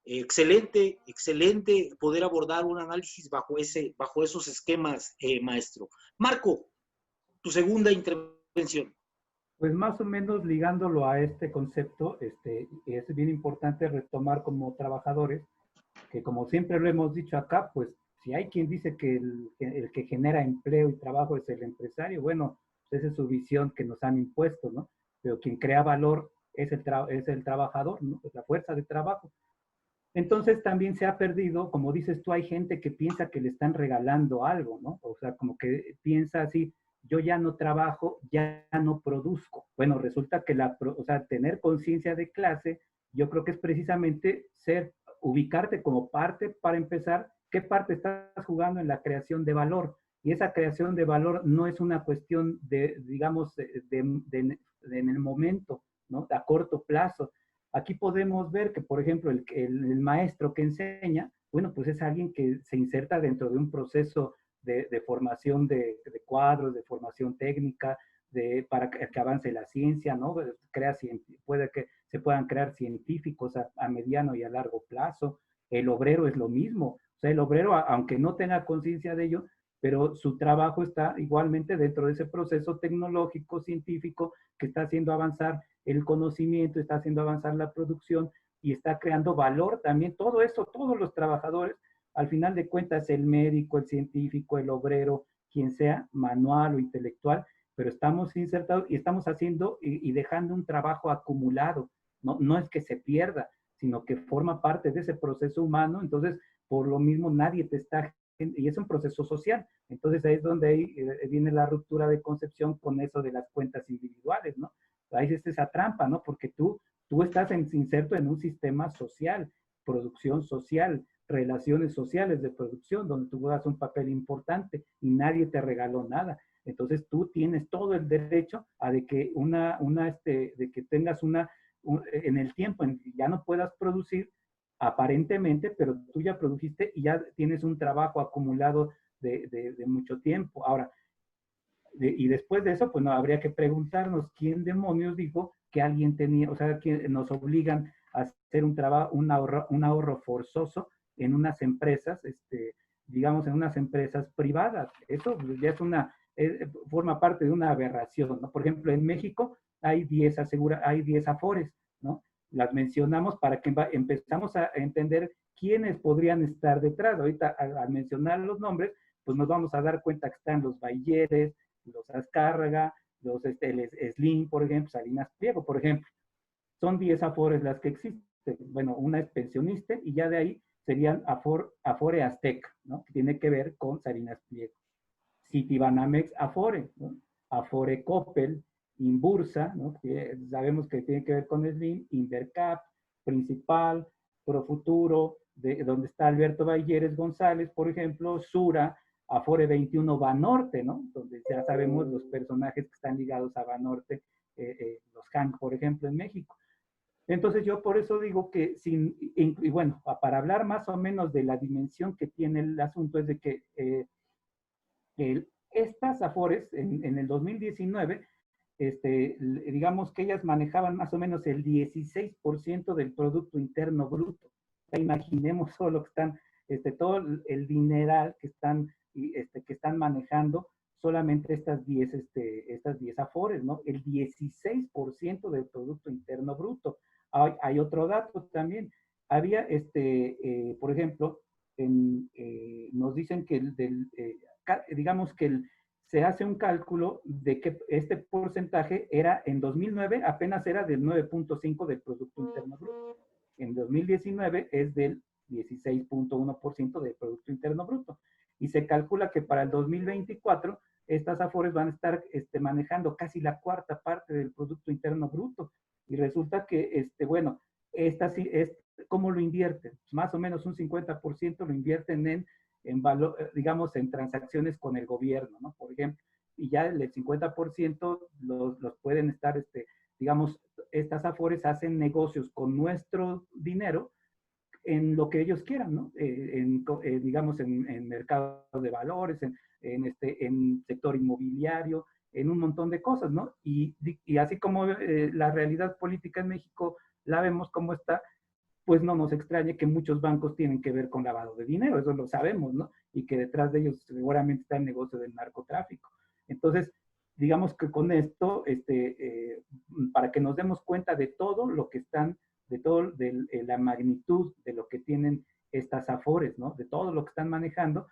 Excelente, excelente poder abordar un análisis bajo esos esquemas, maestro. Marco, tu segunda intervención. Pues más o menos ligándolo a este concepto, es bien importante retomar como trabajadores, que como siempre lo hemos dicho acá, pues si hay quien dice que el que genera empleo y trabajo es el empresario, bueno, esa es su visión que nos han impuesto, ¿no? Pero quien crea valor es el trabajador, ¿no? Es la fuerza de trabajo. Entonces también se ha perdido, como dices tú, hay gente que piensa que le están regalando algo, ¿no? O sea, como que piensa así, yo ya no trabajo, ya no produzco. Bueno, resulta que o sea, tener conciencia de clase, yo creo que es precisamente ubicarte como parte para empezar, qué parte estás jugando en la creación de valor. Y esa creación de valor no es una cuestión digamos, en el momento, ¿no? A corto plazo. Aquí podemos ver que, por ejemplo, el maestro que enseña, bueno, pues es alguien que se inserta dentro de un proceso de formación de cuadros, de formación técnica, para que avance la ciencia, ¿no? Puede que se puedan crear científicos a mediano y a largo plazo. El obrero es lo mismo. O sea, el obrero, aunque no tenga conciencia de ello, pero su trabajo está igualmente dentro de ese proceso tecnológico, científico, que está haciendo avanzar el conocimiento, está haciendo avanzar la producción y está creando valor también. Todo eso, todos los trabajadores, al final de cuentas, el médico, el científico, el obrero, quien sea, manual o intelectual, pero estamos insertados y estamos haciendo y dejando un trabajo acumulado. No es que se pierda, sino que forma parte de ese proceso humano. Entonces, por lo mismo, nadie te está, y es un proceso social. Entonces, ahí es donde ahí viene la ruptura de concepción con eso de las cuentas individuales, ¿no? Ahí es esa trampa, ¿no? Porque tú estás inserto en un sistema social, producción social, relaciones sociales de producción, donde tú juegas un papel importante y nadie te regaló nada. Entonces tú tienes todo el derecho a de que de que tengas en el tiempo en que ya no puedas producir aparentemente, pero tú ya produjiste y ya tienes un trabajo acumulado de mucho tiempo. Ahora, y después de eso, pues no, habría que preguntarnos quién demonios dijo que alguien tenía, o sea, que nos obligan a hacer un ahorro forzoso en unas empresas, digamos, en unas empresas privadas. Eso ya forma parte de una aberración, ¿no? Por ejemplo, en México hay 10 afores, ¿no? Las mencionamos para que empezamos a entender quiénes podrían estar detrás. Ahorita, al mencionar los nombres, pues nos vamos a dar cuenta que están los Bayeres, los Azcárraga, el Slim, por ejemplo, Salinas Pliego, por ejemplo. Son 10 afores las que existen. Bueno, una es pensionista y ya de ahí serían Afore Azteca, ¿no? Que tiene que ver con Salinas Pliego. Citibanamex Afore, ¿no? Afore Coppel, Inbursa, ¿no? Que sabemos que tiene que ver con Slim, Invercap, Principal, Profuturo, donde está Alberto Balleres González, por ejemplo, Sura, Afore 21 Banorte, ¿no? Donde ya sabemos los personajes que están ligados a Banorte, los Hank, por ejemplo, en México. Entonces yo por eso digo que, y bueno, para hablar más o menos de la dimensión que tiene el asunto, es de que estas Afores en el 2019, digamos que ellas manejaban más o menos el 16% del Producto Interno Bruto. O sea, imaginemos solo que están, todo el dineral que están manejando solamente estas 10 Afores, ¿no? El 16% del Producto Interno Bruto. Hay otro dato también. Había, por ejemplo, nos dicen que digamos que se hace un cálculo de que este porcentaje era en 2009 apenas era del 9.5 del Producto Interno Bruto. En 2019 es del 16.1% del Producto Interno Bruto. Y se calcula que para el 2024 estas Afores van a estar manejando casi la cuarta parte del Producto Interno Bruto. Y resulta que, bueno, ¿cómo lo invierten? Más o menos un 50% lo invierten en valor, digamos, en transacciones con el gobierno, ¿no? Por ejemplo, y ya el 50% los pueden estar, digamos, estas Afores hacen negocios con nuestro dinero en lo que ellos quieran, ¿no? Digamos, en mercado de valores, en sector inmobiliario, en un montón de cosas, ¿no? Y así como la realidad política en México la vemos como está, pues no nos extrañe que muchos bancos tienen que ver con lavado de dinero, eso lo sabemos, ¿no? Y que detrás de ellos seguramente está el negocio del narcotráfico. Entonces, digamos que con esto, para que nos demos cuenta de todo lo que están, de la magnitud de lo que tienen estas Afores, ¿no? De todo lo que están manejando,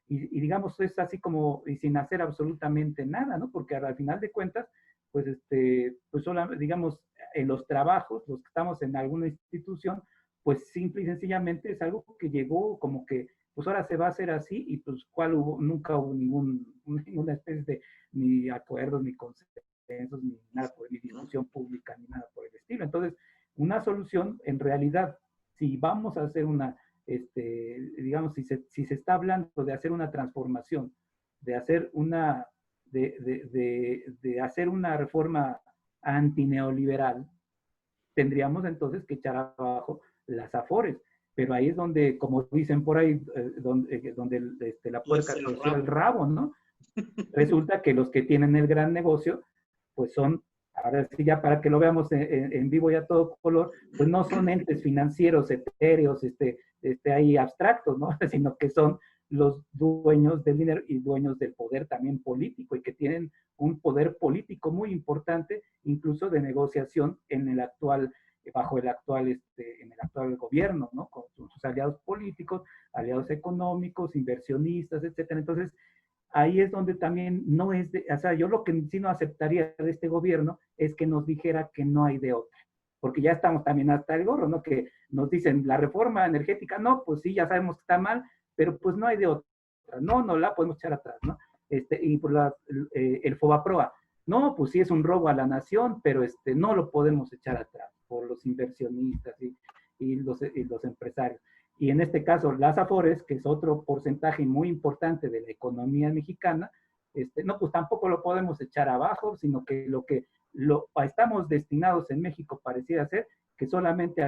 y digamos, es así como, y sin hacer absolutamente nada, ¿no? Porque al final de cuentas, pues, pues solamente, digamos, en los trabajos, los que estamos en alguna institución, pues simple y sencillamente es algo que llegó como que, pues ahora se va a hacer así, y pues nunca hubo ninguna especie de, ni acuerdos, ni consensos, ni nada, ni discusión pública, ni nada por el estilo. Entonces, una solución, en realidad, si vamos a hacer digamos, si se está hablando de hacer una transformación, de hacer de hacer una reforma antineoliberal, tendríamos entonces que echar abajo las Afores. Pero ahí es donde, como dicen por ahí, donde la puerca torció el rabo, ¿no? Resulta que los que tienen el gran negocio, pues son, ahora sí ya para que lo veamos en vivo y a todo color, pues no son entes financieros etéreos, ahí abstractos, ¿no? Sino que son los dueños del dinero y dueños del poder también político, y que tienen un poder político muy importante, incluso de negociación bajo el actual gobierno, ¿no? Con sus aliados políticos, aliados económicos, inversionistas, etcétera. Entonces, ahí es donde también no es o sea, yo lo que sí no aceptaría de este gobierno es que nos dijera que no hay de otra, porque ya estamos también hasta el gorro, ¿no? Que nos dicen la reforma energética, no, pues sí, ya sabemos que está mal, pero pues no hay de otra, no la podemos echar atrás, ¿no? Y por el FOBAPROA, no, pues sí es un robo a la nación, pero no lo podemos echar atrás por los inversionistas y los empresarios. Y en este caso, las Afores, que es otro porcentaje muy importante de la economía mexicana, no, pues tampoco lo podemos echar abajo, sino que estamos destinados en México, pareciera ser, que solamente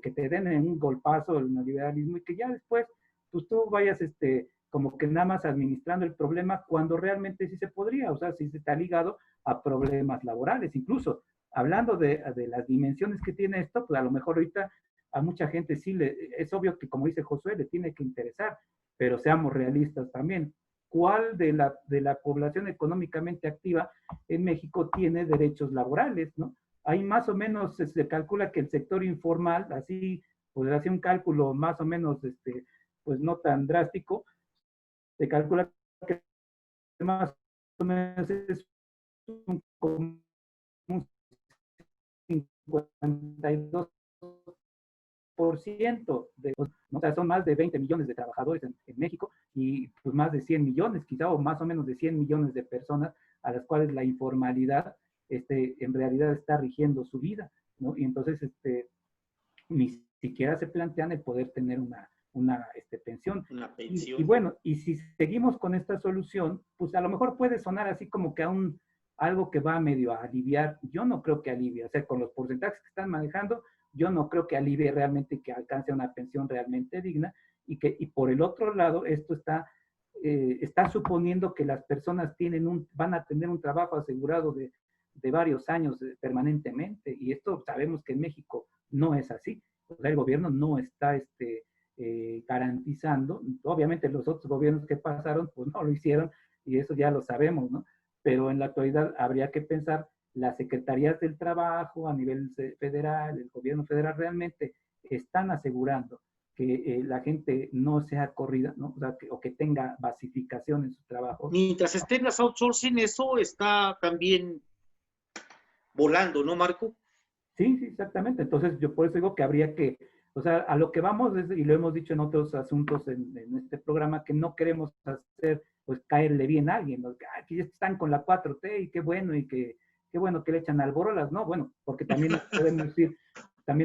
que te den un golpazo el neoliberalismo y que ya después, pues tú vayas, como que nada más administrando el problema, cuando realmente sí se podría, o sea, sí se está ligado a problemas laborales. Incluso, hablando de las dimensiones que tiene esto, pues a lo mejor ahorita a mucha gente sí es obvio que, como dice Josué, le tiene que interesar, pero seamos realistas también. ¿Cuál de la población económicamente activa en México tiene derechos laborales, no? Ahí más o menos se calcula que el sector informal, así, podría hacer un cálculo más o menos, pues no tan drástico, se calcula que más o menos es un 52% o sea, son más de 20 millones de trabajadores en México, y pues más de 100 millones, quizá, o más o menos de 100 millones de personas a las cuales la informalidad en realidad está rigiendo su vida, ¿no? Y entonces ni siquiera se plantean el poder tener una pensión. Una pensión. Y bueno, y si seguimos con esta solución, pues a lo mejor puede sonar así como que algo que va medio a aliviar. Yo no creo que alivie, o sea, con los porcentajes que están manejando, yo no creo que alivie realmente, que alcance una pensión realmente digna, y por el otro lado, esto está suponiendo que las personas van a tener un trabajo asegurado de varios años permanentemente, y esto sabemos que en México no es así. O sea, el gobierno no está garantizando. Obviamente los otros gobiernos que pasaron pues no lo hicieron, y eso ya lo sabemos, ¿no? Pero en la actualidad habría que pensar, las secretarías del trabajo a nivel federal, el gobierno federal, realmente están asegurando que la gente no sea corrida, ¿no? O sea, o que tenga basificación en su trabajo. Mientras estén las outsourcing, eso está también volando, ¿no, Marco? Sí, sí, exactamente. Entonces, yo por eso digo que habría que, o sea, a lo que vamos, y lo hemos dicho en otros asuntos en este programa, que no queremos hacer, pues, caerle bien a alguien, ¿no? Que ya están con la 4T y qué bueno, y qué bueno que le echan alborolas, ¿no? Bueno, porque también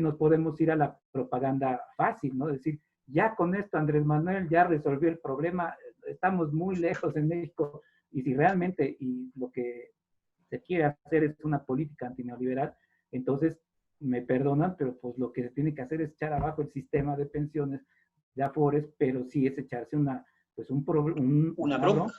nos podemos ir a la propaganda fácil, ¿no? Es decir, ya con esto Andrés Manuel ya resolvió el problema, estamos muy lejos en México, y si realmente, y lo que se quiere hacer es una política antineoliberal, entonces, me perdonan, pero pues lo que se tiene que hacer es echar abajo el sistema de pensiones de Afores, pero sí es echarse una broma.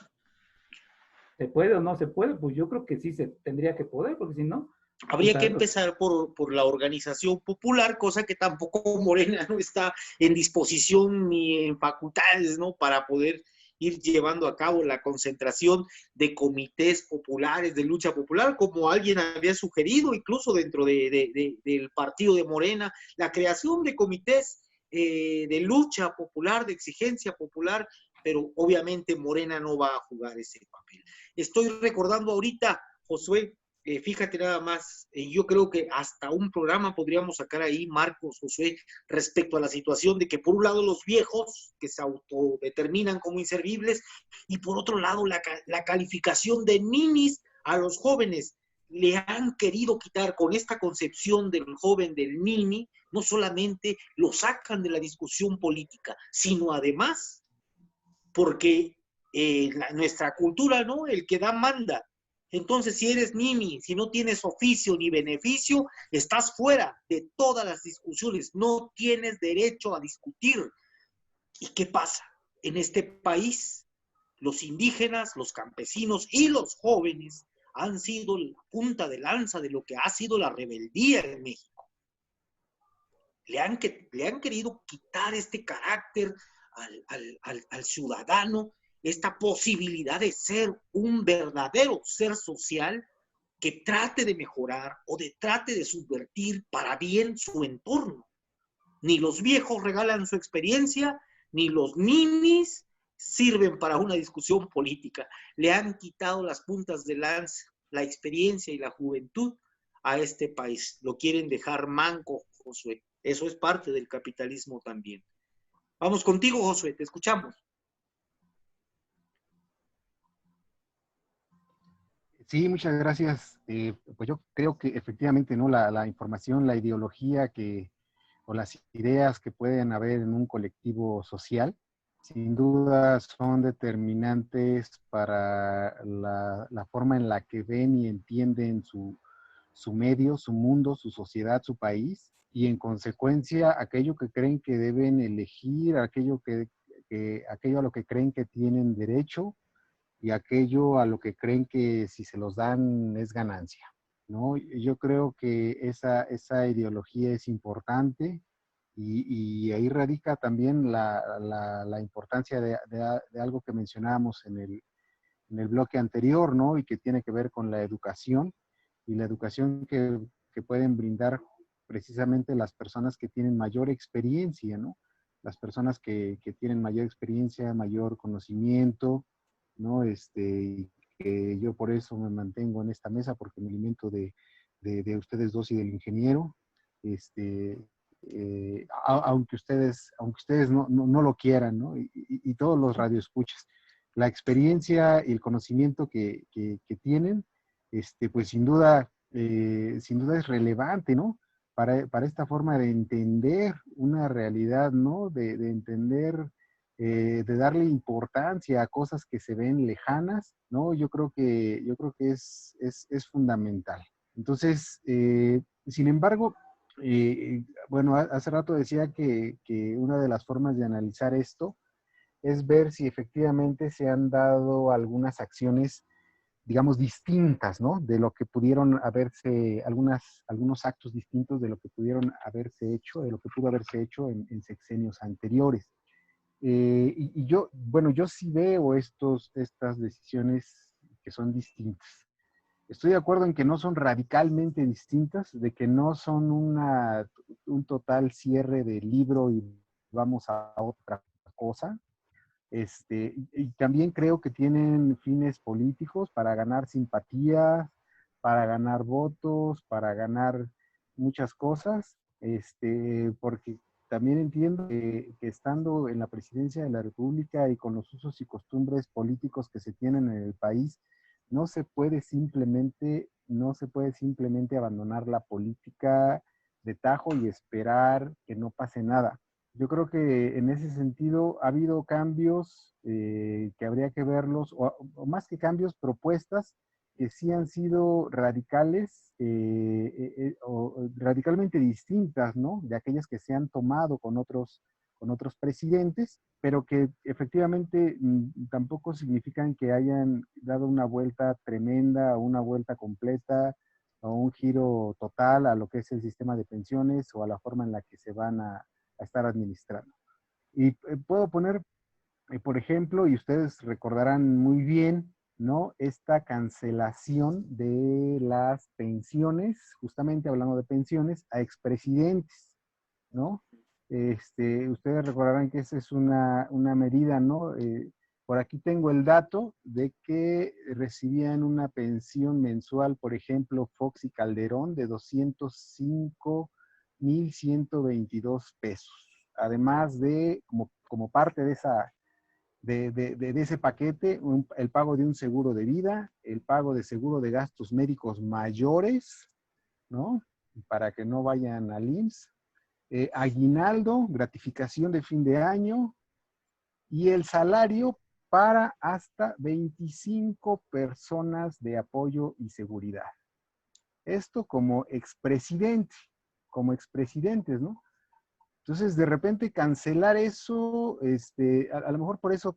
¿Se puede o no se puede? Pues yo creo que sí se tendría que poder, porque si no... Habría que empezar por la organización popular, cosa que tampoco Morena no está en disposición ni en facultades, ¿no? Para poder ir llevando a cabo la concentración de comités populares, de lucha popular, como alguien había sugerido, incluso dentro del partido de Morena, la creación de comités de lucha popular, de exigencia popular, pero obviamente Morena no va a jugar ese papel. Estoy recordando ahorita, Josué, fíjate nada más, yo creo que hasta un programa podríamos sacar ahí, Marcos, Josué, respecto a la situación de que por un lado los viejos, que se autodeterminan como inservibles, y por otro lado la calificación de ninis a los jóvenes. Le han querido quitar con esta concepción del joven, del nini, no solamente lo sacan de la discusión política, sino además, porque nuestra cultura, ¿no? El que da manda. Entonces, si eres nini, si no tienes oficio ni beneficio, estás fuera de todas las discusiones, no tienes derecho a discutir. ¿Y qué pasa? En este país, los indígenas, los campesinos y los jóvenes han sido la punta de lanza de lo que ha sido la rebeldía en México. Le han querido quitar este carácter al ciudadano, esta posibilidad de ser un verdadero ser social que trate de mejorar o trate de subvertir para bien su entorno. Ni los viejos regalan su experiencia, ni los ninis sirven para una discusión política. Le han quitado las puntas de lanza, la experiencia y la juventud a este país. Lo quieren dejar manco, Josué. Eso es parte del capitalismo también. Vamos contigo, Josué, te escuchamos. Sí, muchas gracias. Pues yo creo que efectivamente, ¿no? La información, la ideología o las ideas que pueden haber en un colectivo social, sin duda son determinantes para la forma en la que ven y entienden su medio, su mundo, su sociedad, su país, y en consecuencia aquello que creen que deben elegir, aquello a lo que creen que tienen derecho, y aquello a lo que creen que si se los dan es ganancia, ¿no? Yo creo que esa ideología es importante, y ahí radica también la importancia de algo que mencionábamos en el bloque anterior, ¿no? Y que tiene que ver con la educación, y la educación que pueden brindar precisamente las personas que tienen mayor experiencia, ¿no? Las personas que tienen mayor experiencia, mayor conocimiento, ¿no? Que yo por eso me mantengo en esta mesa, porque me alimento de ustedes dos y del ingeniero, aunque ustedes no lo quieran, ¿no? Y todos los radioescuchas. La experiencia y el conocimiento que tienen, pues sin duda sin duda es relevante, ¿no? Para esta forma de entender una realidad, ¿no? De entender, de darle importancia a cosas que se ven lejanas, ¿no? Yo creo que es fundamental. Entonces, sin embargo, bueno, hace rato decía que una de las formas de analizar esto es ver si efectivamente se han dado algunas acciones, digamos, distintas, ¿no? De lo que pudieron haberse, algunos actos distintos de lo que pudieron haberse hecho, de lo que pudo haberse hecho en sexenios anteriores. Y yo, bueno, yo sí veo estas decisiones que son distintas. Estoy de acuerdo en que no son radicalmente distintas, de que no son un total cierre del libro y vamos a otra cosa. Y también creo que tienen fines políticos para ganar simpatía, para ganar votos, para ganar muchas cosas, porque también entiendo que estando en la presidencia de la República y con los usos y costumbres políticos que se tienen en el país, no se puede simplemente abandonar la política de tajo y esperar que no pase nada. Yo creo que en ese sentido ha habido cambios que habría que verlos, o más que cambios, propuestas que sí han sido radicales o radicalmente distintas, ¿no? De aquellas que se han tomado con otros presidentes, pero que efectivamente tampoco significan que hayan dado una vuelta tremenda o una vuelta completa o un giro total a lo que es el sistema de pensiones o a la forma en la que se van a estar administrando. Y puedo poner, por ejemplo, y ustedes recordarán muy bien, ¿no? Esta cancelación de las pensiones, justamente hablando de pensiones, a expresidentes, ¿no? Ustedes recordarán que esa es una medida, ¿no? Por aquí tengo el dato de que recibían una pensión mensual, por ejemplo, Fox y Calderón, de 205,122 pesos. Además de, como parte de ese paquete, el pago de un seguro de vida, el pago de seguro de gastos médicos mayores, ¿no? Para que no vayan al IMSS, aguinaldo, gratificación de fin de año y el salario para hasta 25 personas de apoyo y seguridad. Esto como expresidentes, ¿no? Entonces, de repente cancelar eso, a lo mejor por eso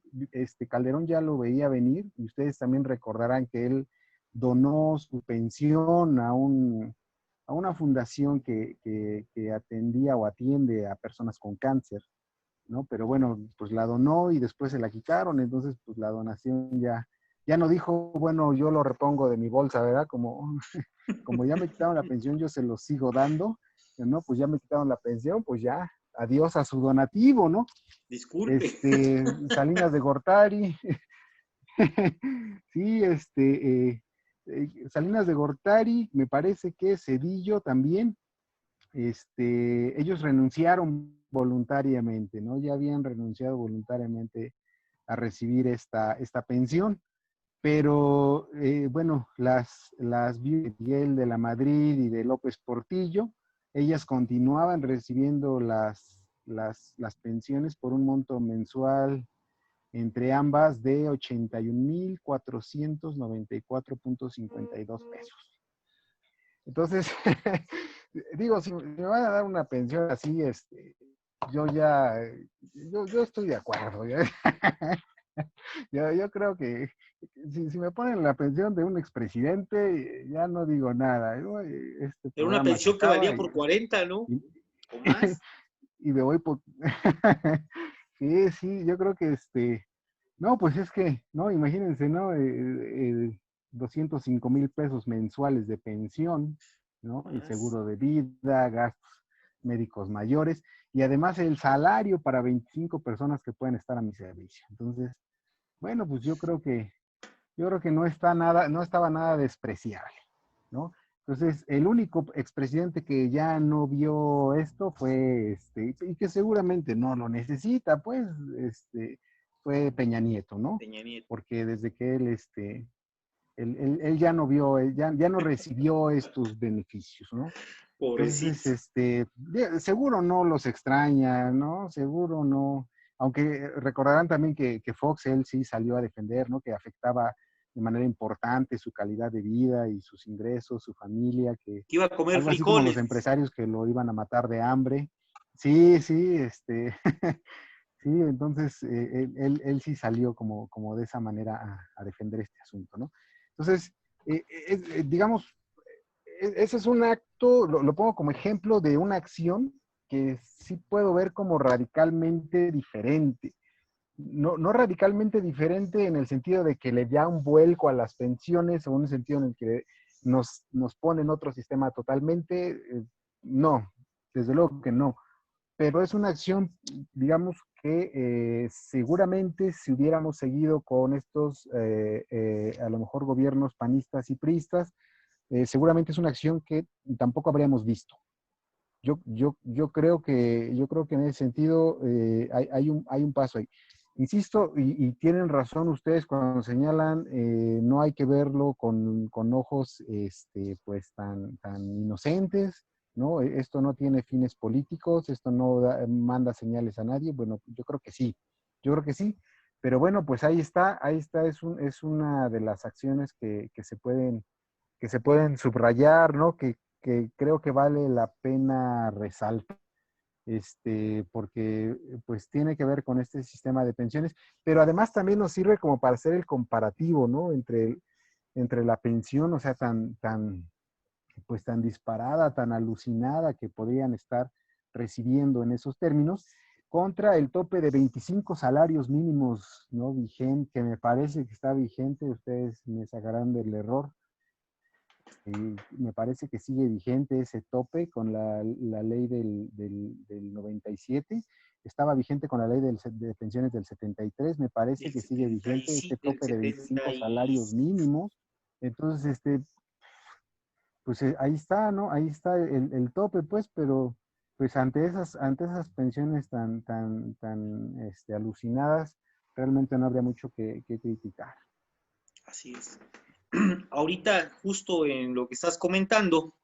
Calderón ya lo veía venir, y ustedes también recordarán que él donó su pensión a una fundación que atendía o atiende a personas con cáncer, ¿no? Pero bueno, pues la donó y después se la quitaron, entonces pues la donación ya no dijo, bueno, yo lo repongo de mi bolsa, ¿verdad? Como ya me quitaron la pensión, yo se lo sigo dando, ¿no? Pues ya me quitaron la pensión, pues ya, adiós a su donativo, ¿no? Disculpe. Salinas de Gortari, sí, Salinas de Gortari, me parece que Cedillo también, ellos renunciaron voluntariamente, ¿no? Ya habían renunciado voluntariamente a recibir esta pensión, pero bueno, las viudas de Miguel de la Madrid y de López Portillo, ellas continuaban recibiendo las pensiones por un monto mensual entre ambas de 81,494,52 pesos. Entonces, digo, si me van a dar una pensión así, yo estoy de acuerdo. Yo creo que si me ponen la pensión de un expresidente, ya no digo nada, ¿no? Este Era una programa se pensión que valía acaba por 40, ¿no? y, O más. y me voy por... Sí, yo creo que no, pues es que, no, imagínense, ¿no? 205,000 pesos mensuales de pensión, ¿no? El Más. seguro de vida, gastos médicos mayores y además el salario para 25 personas que pueden estar a mi servicio. Entonces, bueno, pues yo creo que no estaba nada despreciable, ¿no? Entonces, el único expresidente que ya no vio esto fue, y que seguramente no lo necesita, pues, fue Peña Nieto, ¿no? Peña Nieto. Porque desde que él él ya no vio, ya no recibió estos beneficios, ¿no? Entonces, Pobrecito. seguro no los extraña, ¿no? Seguro no. Aunque recordarán también que Fox, él sí salió a defender, ¿no? Que afectaba de manera importante su calidad de vida y sus ingresos, su familia, que Iba a comer algo así como los frijoles. empresarios que lo iban a matar de hambre. Sí, sí, sí, entonces él sí salió como de esa manera a defender este asunto, ¿no? Entonces, digamos, ese es un acto, lo pongo como ejemplo de una acción que sí puedo ver como radicalmente diferente. No radicalmente diferente en el sentido de que le da un vuelco a las pensiones o en un sentido en el que nos pone en otro sistema totalmente. No, desde luego que no. Pero es una acción, digamos, que seguramente si hubiéramos seguido con estos, a lo mejor, gobiernos panistas y priistas, seguramente es una acción que tampoco habríamos visto. Yo creo que en ese sentido hay un paso ahí. Insisto, y tienen razón ustedes cuando señalan, no hay que verlo con ojos pues tan inocentes, ¿no? Esto no tiene fines políticos, esto no manda señales a nadie. Bueno, yo creo que sí, yo creo que sí. Pero bueno, pues ahí está, es una de las acciones que se pueden subrayar, ¿no? Que creo que vale la pena resaltar, porque pues tiene que ver con este sistema de pensiones, pero además también nos sirve como para hacer el comparativo, ¿no? Entre la pensión, o sea, pues tan disparada, tan alucinada que podrían estar recibiendo en esos términos, contra el tope de 25 salarios mínimos, ¿no? Vigente, que me parece que está vigente, ustedes me sacarán del error. Me parece que sigue vigente ese tope con la ley del 97. Estaba vigente con la ley de pensiones del 73. Me parece Del que sigue vigente 75, este del tope de 70 25 salarios mínimos. Entonces, pues ahí está, ¿no? Ahí está el tope, pues, pero pues ante esas pensiones tan alucinadas, realmente no habría mucho que criticar. Así es. Ahorita, justo en lo que estás comentando,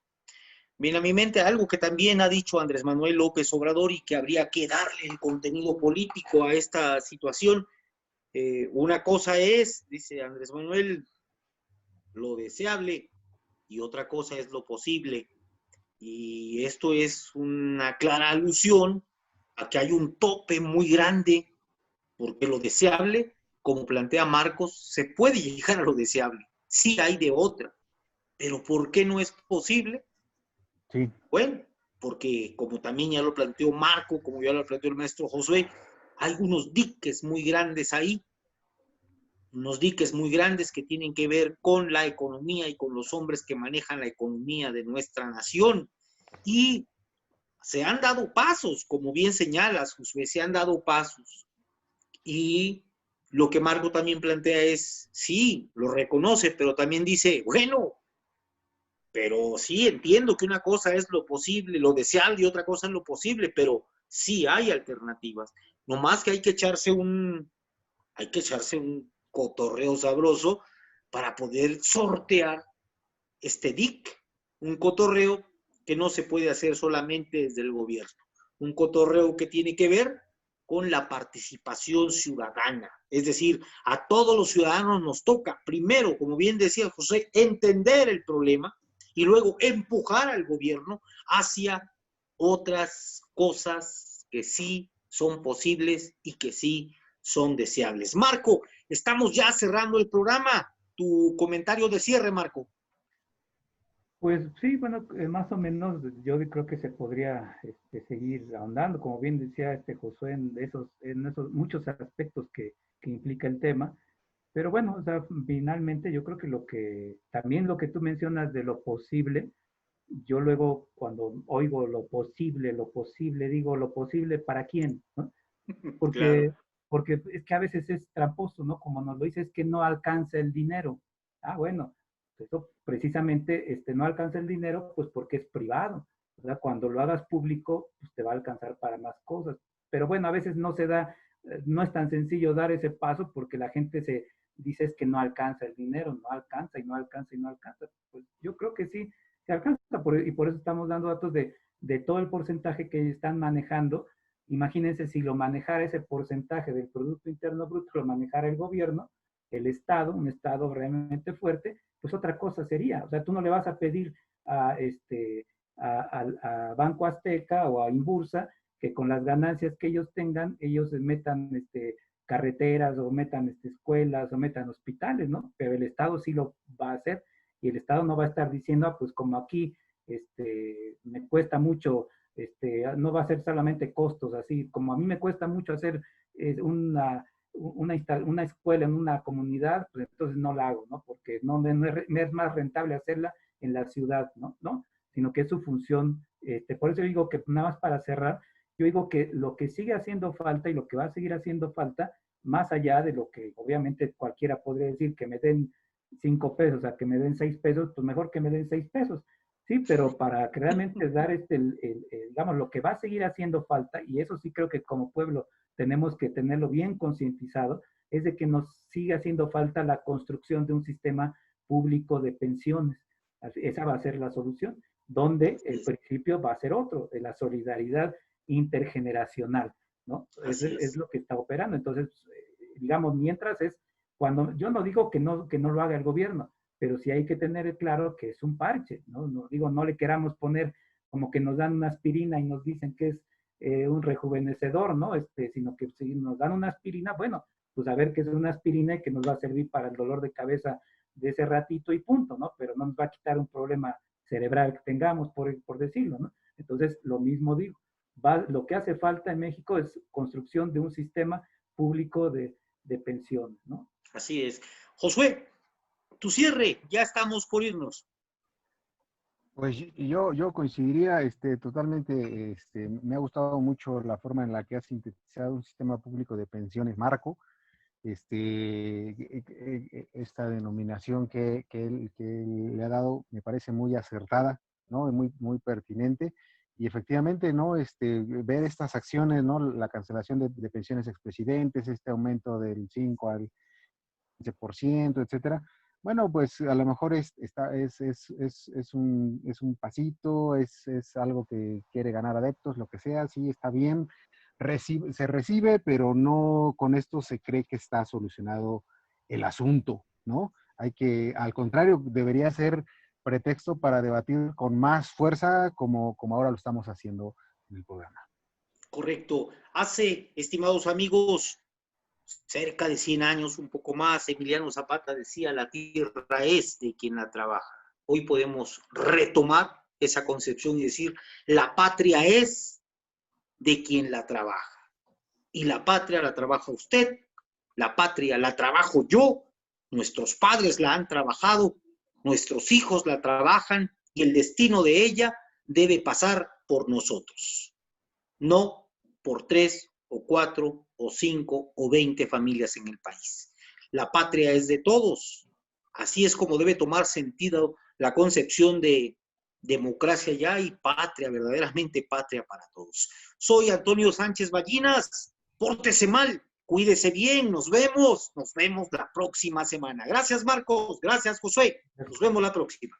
viene a mi mente algo que también ha dicho Andrés Manuel López Obrador y que habría que darle el contenido político a esta situación. Una cosa es, dice Andrés Manuel, lo deseable y otra cosa es lo posible. Y esto es una clara alusión a que hay un tope muy grande, porque lo deseable, como plantea Marcos, se puede llegar a lo deseable. Sí hay de otra, pero ¿por qué no es posible? Sí, Bueno, porque como también ya lo planteó Marco, como ya lo planteó el maestro Josué, hay unos diques muy grandes ahí, unos diques muy grandes que tienen que ver con la economía y con los hombres que manejan la economía de nuestra nación. Y se han dado pasos, como bien señalas, Josué, se han dado pasos. Y lo que Marco también plantea es, sí, lo reconoce, pero también dice, bueno, pero sí entiendo que una cosa es lo posible, lo deseable y otra cosa es lo posible, pero sí hay alternativas. No más que hay que echarse un cotorreo sabroso para poder sortear este DIC, un cotorreo que no se puede hacer solamente desde el gobierno, un cotorreo que tiene que ver con la participación ciudadana. Es decir, a todos los ciudadanos nos toca, primero, como bien decía José, entender el problema y luego empujar al gobierno hacia otras cosas que sí son posibles y que sí son deseables. Marco, estamos ya cerrando el programa. Tu comentario de cierre, Marco. Pues sí, bueno, más o menos yo creo que se podría seguir ahondando, como bien decía Josué, en esos muchos aspectos que implica el tema. Pero bueno, o sea, finalmente yo creo que también lo que tú mencionas de lo posible, yo luego cuando oigo lo posible, digo lo posible para quién, ¿no? Claro. Porque, porque es que a veces es tramposo, ¿no? Como nos lo dice, es que no alcanza el dinero. Ah, bueno, eso precisamente no alcanza el dinero, pues porque es privado. O sea, cuando lo hagas público, pues te va a alcanzar para más cosas. Pero bueno, a veces no se da, no es tan sencillo dar ese paso porque la gente dices que no alcanza el dinero, no alcanza y no alcanza y no alcanza. Pues yo creo que sí, se alcanza y por eso estamos dando datos de todo el porcentaje que están manejando. Imagínense si lo manejara ese porcentaje del Producto Interno Bruto, lo manejara el gobierno, el Estado, un Estado realmente fuerte, pues otra cosa sería. O sea, tú no le vas a pedir a Banco Azteca o a Inbursa que con las ganancias que ellos tengan, ellos metan carreteras o metan escuelas o metan hospitales, ¿no? Pero el Estado sí lo va a hacer y el Estado no va a estar diciendo, pues como aquí me cuesta mucho, no va a ser solamente costos, así como a mí me cuesta mucho hacer una escuela en una comunidad, pues entonces no la hago, ¿no? Porque no me es más rentable hacerla en la ciudad, ¿no? Sino que es su función. Por eso digo que nada más para cerrar, yo digo que lo que sigue haciendo falta y lo que va a seguir haciendo falta, más allá de lo que obviamente cualquiera podría decir, que me den 5 pesos, o sea, que me den 6 pesos, pues mejor que me den 6 pesos. Sí, pero para que realmente dar digamos, lo que va a seguir haciendo falta, y eso sí creo que como pueblo tenemos que tenerlo bien concientizado, es de que nos sigue haciendo falta la construcción de un sistema público de pensiones. Esa va a ser la solución, donde el principio va a ser otro, de la solidaridad intergeneracional, ¿no? Es lo que está operando. Entonces, digamos, mientras cuando yo no digo que no lo haga el gobierno, pero sí hay que tener claro que es un parche, ¿no? No le queramos poner como que nos dan una aspirina y nos dicen que es un rejuvenecedor, ¿no? Sino que si nos dan una aspirina, bueno, pues a ver qué es una aspirina y que nos va a servir para el dolor de cabeza de ese ratito y punto, ¿no? Pero no nos va a quitar un problema cerebral que tengamos, por decirlo, ¿no? Entonces, lo mismo digo, lo que hace falta en México es construcción de un sistema público de pensiones, ¿no? Así es. Josué, tu cierre, ya estamos por irnos. Pues yo coincidiría totalmente, me ha gustado mucho la forma en la que has sintetizado un sistema público de pensiones marco, esta denominación que él le ha dado me parece muy acertada, ¿no? Muy, muy pertinente. Y efectivamente, ¿no? Ver estas acciones, ¿no? La cancelación de pensiones expresidentes, este aumento del 5 al 15%, etcétera. Bueno, pues a lo mejor es un pasito, es algo que quiere ganar adeptos, lo que sea, sí, está bien, se recibe, pero no con esto se cree que está solucionado el asunto, ¿no? Al contrario, debería ser pretexto para debatir con más fuerza como ahora lo estamos haciendo en el programa. Correcto. Hace, estimados amigos, cerca de 100 años, un poco más, Emiliano Zapata decía, la tierra es de quien la trabaja. Hoy podemos retomar esa concepción y decir, la patria es de quien la trabaja. Y la patria la trabaja usted, la patria la trabajo yo, nuestros padres la han trabajado, nuestros hijos la trabajan y el destino de ella debe pasar por nosotros, no por 3 o 4 o 5 o 20 familias en el país. La patria es de todos. Así es como debe tomar sentido la concepción de democracia ya y patria, verdaderamente patria para todos. Soy Antonio Sánchez Ballinas. Pórtese mal, cuídese bien, nos vemos la próxima semana. Gracias, Marcos, gracias, Josué. Nos vemos la próxima.